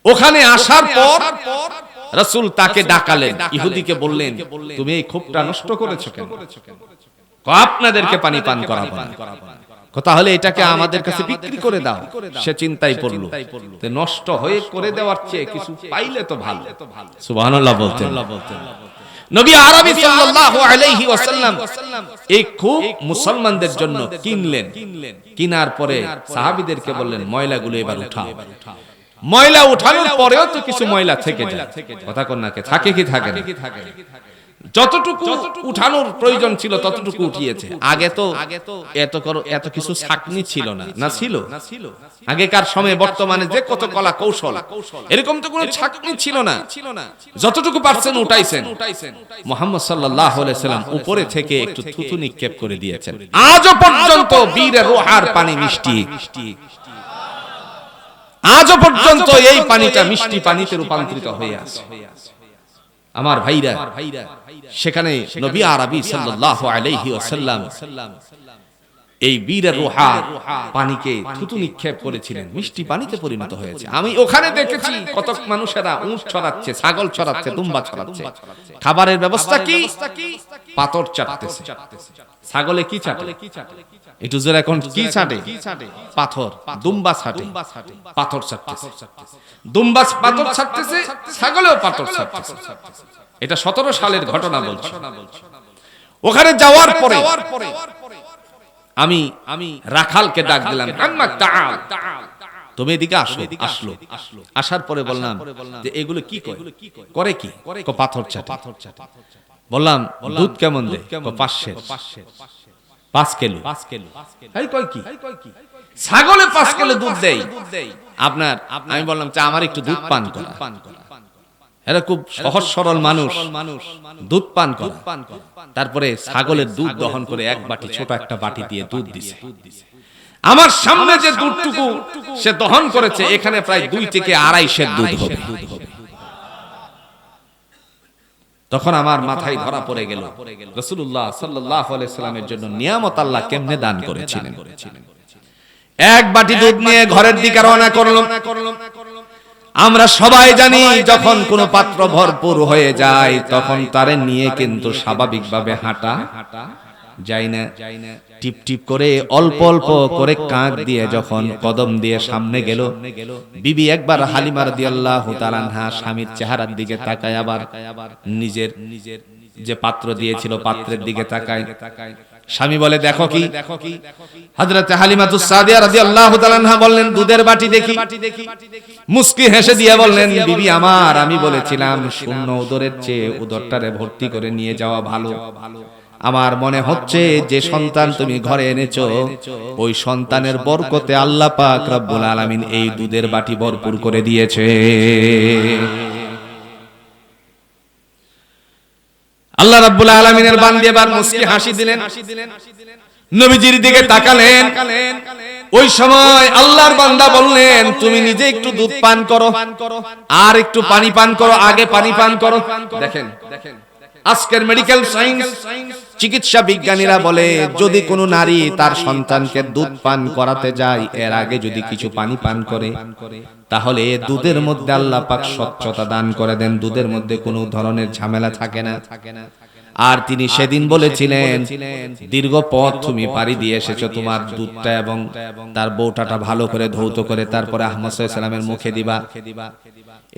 ওখানে আসার পর রাসূল তাকে ডাকালেন, ইহুদিকে বললেন তুমি এই খোপটা নষ্ট করেছো কেন? আপনাদেরকে পানি পান করাবো না। তাহলে এটাকে আমাদের কাছে বিক্রি করে দাও। সে চিন্তায় পড়লো, নষ্ট হয়ে করে দেওয়ার চেয়ে কিছু পাইলে তো ভালো। সুবহানাল্লাহ বলতেন নবী আরবি সাল্লাল্লাহু আলাইহি ওয়াসাল্লাম এই খুব মুসলমানদের জন্য কিনলেন। কিনার পরে সাহাবীদেরকে বললেন ময়লাগুলো এবার উঠাও। ময়লা উঠানোর পরেও তো কিছু ময়লা থেকে যায়, কথা কোন নাকি থাকে কি থাকে না? যতটুকু উঠানোর প্রয়োজন ছিল ততটুকু উঠিয়েছে। আগে তো এত কিছু ছাকনি ছিল না, না ছিল? আগেকার সময়ে বর্তমানে যে কত কলা কৌশল, এরকম তো কোনো ছাকনি ছিল না। যতটুকু পারছেন উঠাইছেন। মুহাম্মদ সাল্লাল্লাহু আলাইহি সাল্লাম উপরে থেকে একটু থুতু নিক্ষেপ করে দিয়েছেন। আজও পর্যন্ত বীরে রোহার পানি মিষ্টি, আজও পর্যন্ত এই পানিটা মিষ্টি পানিতে রূপান্তরিত হয়ে আছে। আমার ভাইরা, সেখানে নবী আরবি সাল্লাল্লাহু আলাইহি ওয়াসাল্লাম এই বীরে রোহা পানিকে থুতু নিক্ষেপ করেছিলেন, মিষ্টি পানিতে পরিণত হয়েছে। আমি ওখানে দেখেছি কত মানুষেরা উট ছড়াচ্ছে, ছাগল ছড়াচ্ছে, দুম্বা ছড়াচ্ছে। খাবারের ব্যবস্থা কি? পাথর চাটতেছে। ছাগলে কি চাটে? একটু জোরে এখন কি চাটে? পাথর। দুম্বা ছাটে, পাথর চাটতেছে। দুম্বা পাথর ছাটতেছে, ছাগলেও পাথর ছাটতেছে। এটা 17 সালের ঘটনা বলছি। ওখানে যাওয়ার পরে আমি রাখালকে ডাক দিলাম, আম্মা তাআল, তুমি এদিকে আসো। আসলো। আসার পরে বললাম যে এগুলো কি করে কি? পাথর চাটে। বললাম দুধ কেমন দেয়? 5 কিলো। এই কয় কি? ছাগলে 5 কিলো দুধ দেয় আপনার। আমি বললাম যে আমার একটু দুধ পান করা। এরা খুব সহজ সরল মানুষ, দুধ পান করা। তারপরে ছাগলের দুধ দহন করে এক বাটি, ছোট একটা বাটি দিয়ে দুধ দিছে। আমার সামনে যে দুধটুকু সে দহন করেছে, এখানে প্রায় 2 থেকে 2.5 সের দুধ হবে। তখন আমার মাথায় ধরা পড়ে গেল রাসূলুল্লাহ সাল্লাল্লাহু আলাইহি সাল্লামের জন্য নিয়ামত আল্লাহ কেমনে দান করেছিলেন। এক বাটি দুধ নিয়ে ঘরের দিকে রওনা করলাম। আমরা সবাই জানি যখন কোনো পাত্র ভরপুর হয়ে যায় তখন তারে নিয়ে কিন্তু স্বাভাবিকভাবে হাঁটা যায় না। টিপ টিপ করে অল্প অল্প করে কাঁধ দিয়ে যখন কদম দিয়ে সামনে গেল, বিবি একবার হালিমা রাদিয়াল্লাহু তাআলা আনহা স্বামীর চেহারার দিকে তাকায়, আবার নিজের যে পাত্র দিয়েছিল পাত্রের দিকে তাকায়। স্বামী বলে দেখো কি? হযরত হালিমাতুস সাদিয়া রাদিয়াল্লাহু তাআলা আনহা বললেন দুধের বাটি দেখি। মুস্কি হেসে দিয়ে বললেন বিবি আমার, আমি বলেছিলাম শূন্য উদরের চেয়ে উদরটারে ভর্তি করে নিয়ে যাওয়া ভালো। আমার মনে হচ্ছে যে সন্তান তুমি ঘরে এনেছো, ওই সন্তানের বরকতে আল্লাহ পাক রব্বুল আলামিন এই দুধের বাটি ভরপুর করে দিয়েছে। আল্লাহ রাব্বুল আলামিনের বান্দা এবার মুস্কি হাসি দিলেন, নবীজির দিকে তাকালেন। ওই সময় আল্লাহর বান্দা বললেন তুমি নিজে একটু দুধ পান করো আর একটু পানি পান করো, আগে পানি পান করো। দেখেন আজকের মেডিকেল সায়েন্স, চিকিৎসা বিজ্ঞানীরা বলে যদি কোনো নারী তার সন্তানকে দুধ পান করাতে যায় এর আগে যদি কিছু পানি পান করে তাহলে দুধের মধ্যে আল্লাহ পাক স্বচ্ছতা দান করে দেন, দুধের মধ্যে কোনো ধরনের ঝামেলা থাকে না। আর তিনি সেদিন বলেছিলেন দীর্ঘ পথ তুমি পাড়ি দিয়ে এসেছো, তোমার দুধটা এবং তার বউটাটা ভালো করে ধৌত করে তারপরে আহমদ সাল্লাল্লাহু আলাইহি সাল্লামের মুখে দিবা।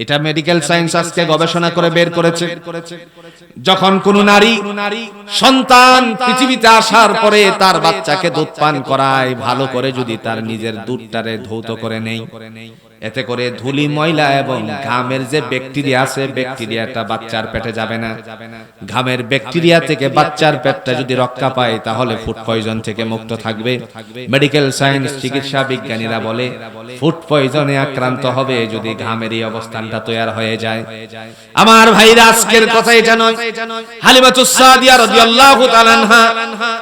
এটা মেডিকেল সায়েন্স আজকে গবেষণা করে বের করেছে। যখন কোন নারী সন্তান পৃথিবীতে আসার পরে তার বাচ্চাকে দুধ পান করায়, ভালো করে যদি তার নিজের দুধটারে ধৌত করে নেই, এতে করে ধুলি ময়লা এবং ঘামের যে ব্যাকটেরিয়া আছে ব্যাকটেরিয়াটা বাচ্চার পেটে যাবে না। ঘামের ব্যাকটেরিয়া থেকে বাচ্চার পেটটা যদি রক্ষা পায় তাহলে ফুড পয়জন থেকে মুক্ত থাকবে। মেডিকেল সায়েন্স, চিকিৎসা বিজ্ঞানীরা বলে ফুড পয়জনে আক্রান্ত হবে যদি ঘামের এই অবস্থানটা তৈরি হয়ে যায়। আমার ভাইরা আজকের কথা এটা নয়। হালিমাতুস সাদিয়া রাদিয়াল্লাহু তাআলা আনহা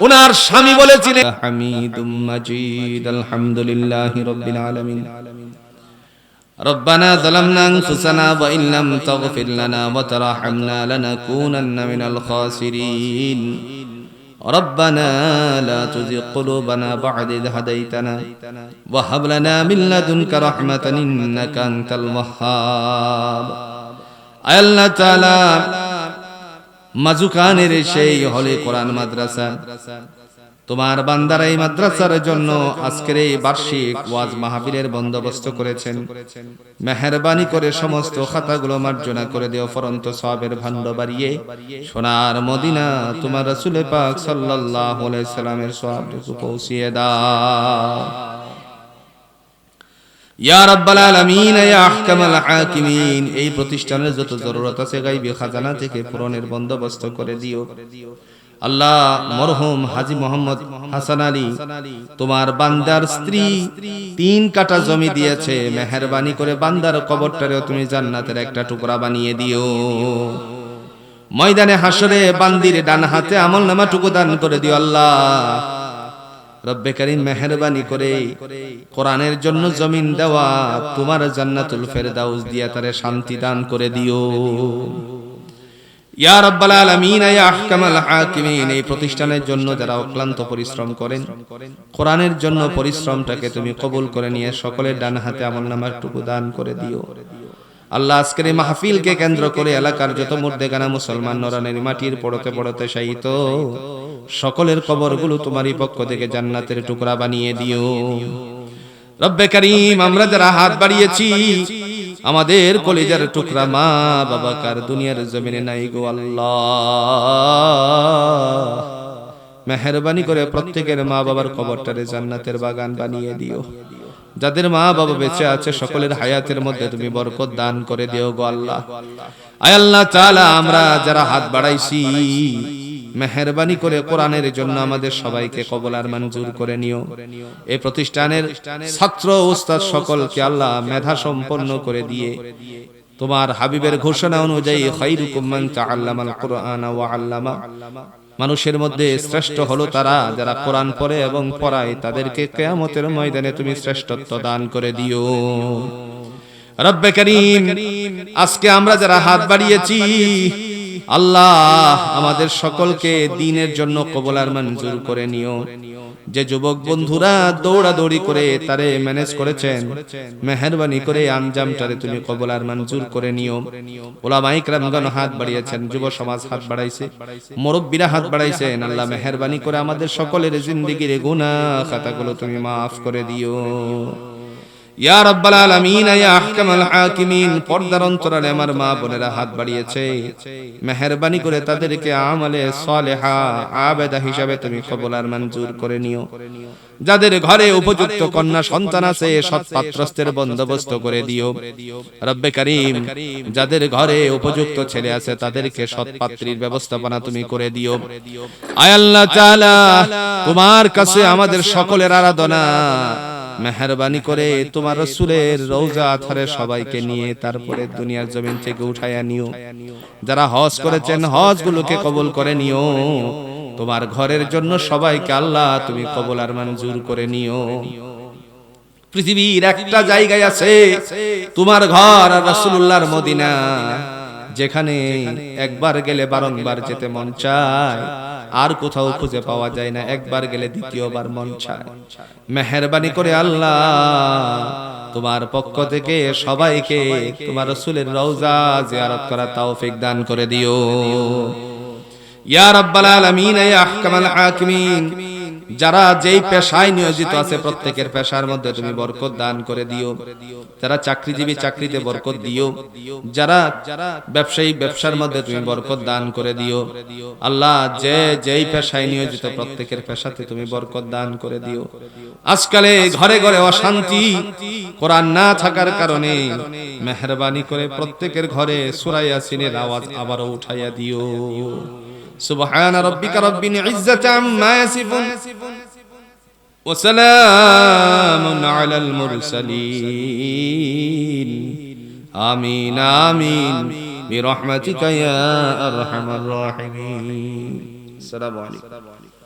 ওনার স্বামী বলেছিলেন হামিদুম মাজিদ আলহামদুলিল্লাহি রাব্বিল আলামিন ربنا ظلمنا أنفسنا وإن لم تغفر لنا وترحمنا لنكونن من الخاسرين ربنا لا تزغ قلوبنا بعد إذ هديتنا وهب لنا من لدنك رحمة إنك أنت الوهاب আল্লাহ তাআলা মাজুকানের সেই হলে কোরআন মাদ্রাসা তোমার বান্দারা এই মাদ্রাসার জন্য আজকের এই বার্ষিক ওয়াজ মাহফিলের বন্দোবস্ত করেছেন। মেহেরবানি করে সমস্ত খাতাগুলো মার্জনা করে দিও, ফরন্ত সওয়াবের ভান্ড বাড়িয়ে সোনার মদিনা তোমার রাসূল পাক সাল্লাল্লাহু আলাইহি সাল্লামের সওয়াবটুকু পৌঁছিয়ে দাও। ইয়া রাব্বাল আলামিন ইয়া আহকামাল হাকিমিন, এই প্রতিষ্ঠানের যত জরুরত আছে গায়বী খাজানা থেকে পূরণের বন্দোবস্ত করে দিও। আল্লাহ, মরহুম হাজী মোহাম্মদ হাসান আলী তোমার বান্দার স্ত্রী 3 কাঠা জমি দিয়েছে, মেহেরবানি করে বান্দার কবরটারেও তুমি জান্নাতের একটা টুকরা বানিয়ে দিও। ময়দানে হাসরে বান্দির ডান হাতে আমলনামা টুকু দান করে দিও। আল্লাহ রব্বে কারীম, মেহেরবানি করে কোরআনের জন্য জমিন দেওয়া তোমার জান্নাতুল ফেরদাউস দিয়া তারে শান্তি দান করে দিও। ইয়া রাব্বাল আলামিন ইয়া আহকামাল হাকিমিন, এই প্রতিষ্ঠানের জন্য যারা অক্লান্ত পরিশ্রম করেন, কোরআনের জন্য পরিশ্রমটাকে তুমি কবুল করে নিয়ে সকলের ডান হাতে আমলনামার টুকু দান করে দিও। আল্লাহ, আজকের এই মাহফিলকে কেন্দ্র করে এলাকার যত মুর্দেগানা মুসলমান নরানের মাটির পড়তে পড়তে শায়িত সকলের কবরগুলো তোমারই পক্ষ থেকে জান্নাতের টুকরা বানিয়ে দিও। রব্বে কারীম, আমরা যারা হাত বাড়িয়েছি আমাদের কলিজার টুকরা মা বাবা কার দুনিয়ার জমিনে নাই গো আল্লাহ, মেহেরবানি করে প্রত্যেকের মা বাবার কবরটারে জান্নাতের বাগান বানিয়ে দিও। যাদের মা বাবা বেঁচে আছে সকলের হায়াতের মধ্যে তুমি বরকত দান করে দিও গো আল্লাহ। আয় আল্লাহ তাআলা, আমরা যারা হাত বাড়াইছি মেহেরবানি করে কোরআনের জন্য আমাদের সবাইকে কবুল আর মঞ্জুর করে নিও। এই প্রতিষ্ঠানের ছাত্র উস্তাদ সকলকে আল্লাহ মেধা সম্পন্ন করে দিয়ে তোমার হাবিবের ঘোষণা অনুযায়ী খায়রুকুম মান তাআল্লামাল কুরআনা ওয়া আল্লামা, মানুষের মধ্যে শ্রেষ্ঠ হলো তারা যারা কোরআন পড়ে এবং পড়ায়, তাদেরকে কিয়ামতের ময়দানে তুমি শ্রেষ্ঠত্ব দান করে দিও। রব্বে কারীম, আজকে আমরা যারা হাত বাড়িয়েছি আল্লাহ আমাদের সকলকে দ্বীনের জন্য কবুল আর মঞ্জুর করে নিও। যে যুবক বন্ধুরা দৌড়াদৌড়ি করে তারে ম্যানেজ করেছেন, মেহেরবানি করে আঞ্জামটারে তুমি কবুল আর মঞ্জুর করে নিও। উলামায়ে কিরামগণ হাত বাড়িয়েছেন, যুব সমাজ হাত বাড়াইছে, মুরব্বিরা হাত বাড়াইছেন। আল্লাহ মেহেরবানি করে আমাদের সকলের জিন্দেগীর গুনাহ খাতাগুলো তুমি মাফ করে দিও। ইয়া রাব্বাল আলামিন ইয়া আহকামাল হাকিমিন, পর্দার অন্তরালে আমার মা বোনেরা হাত বাড়িয়েছে, মেহেরবানি করে তাদেরকে আমলে সালেহা আবেদা হিসাবে তুমি কবুল আর মঞ্জুর করে নিও। যাদের ঘরে উপযুক্ত কন্যা সন্তান আছে সৎ পাত্রস্থের বন্দোবস্ত করে দিও। রব্বে কারীম, যাদের ঘরে উপযুক্ত ছেলে আছে তাদেরকে সৎ পাত্রীর ব্যবস্থাপনা তুমি করে দিও। আয় আল্লাহ তাআলা, তোমার কাছে আমাদের সকলের আরাধনা, মেহেরবানি করে তোমার রাসূলের রওজা আথারে সবাইকে নিয়ে তারপরে দুনিয়ার জমিন থেকে উঠায়া নিও। যারা হজ করেছেন হজ গুলোকে কবুল করে নিও। তোমার ঘরের জন্য সবাইকে আল্লাহ তুমি কবুল আর মঞ্জুর করে নিও। পৃথিবীর একটা জায়গায় আছে তোমার ঘর আর রাসূলুল্লাহর মদিনা, যেখানে একবার গেলে বারংবার যেতে মন চায়, আর কোথাও খুঁজে পাওয়া যায় না, একবার গেলে দ্বিতীয়বার মন চায়। মেহেরবানি করে আল্লাহ তোমার পক্ষ থেকে সবাইকে তোমার রাসূলের রওজা জিয়ারত করার তৌফিক দান করে দিও। ইয়া রাব্বাল আলামিন ইয়া আহকামাল হাকিমিন, যারা যেই পেশায় নিয়োজিত আছে প্রত্যেকের পেশার মধ্যে তুমি বরকত দান করে দিও। যারা চাকরিজীবী চাকরিতে বরকত দিও, যারা ব্যবসায়ী ব্যবসার মধ্যে তুমি বরকত দান করে দিও। আল্লাহ, যে যেই পেশায় নিয়োজিত প্রত্যেকের পেশাতে তুমি বরকত দান করে দিও। আজকালে ঘরে ঘরে অশান্তি, কোরআন না থাকার কারণে মেহেরবানি করে প্রত্যেকের ঘরে সূরা ইয়াসিনের আওয়াজ আবারও উঠাইয়া দিও। সুবহান রাব্বিকা রাব্বিল ইজ্জাতি আম্মা ইয়াসিফুন ওয়া সালামুন আলাল মুরসালিন। আমিন আমিন বিরহমাতিকা ইয়া আরহামার রাহিমিন। আসসালামু আলাইকুম।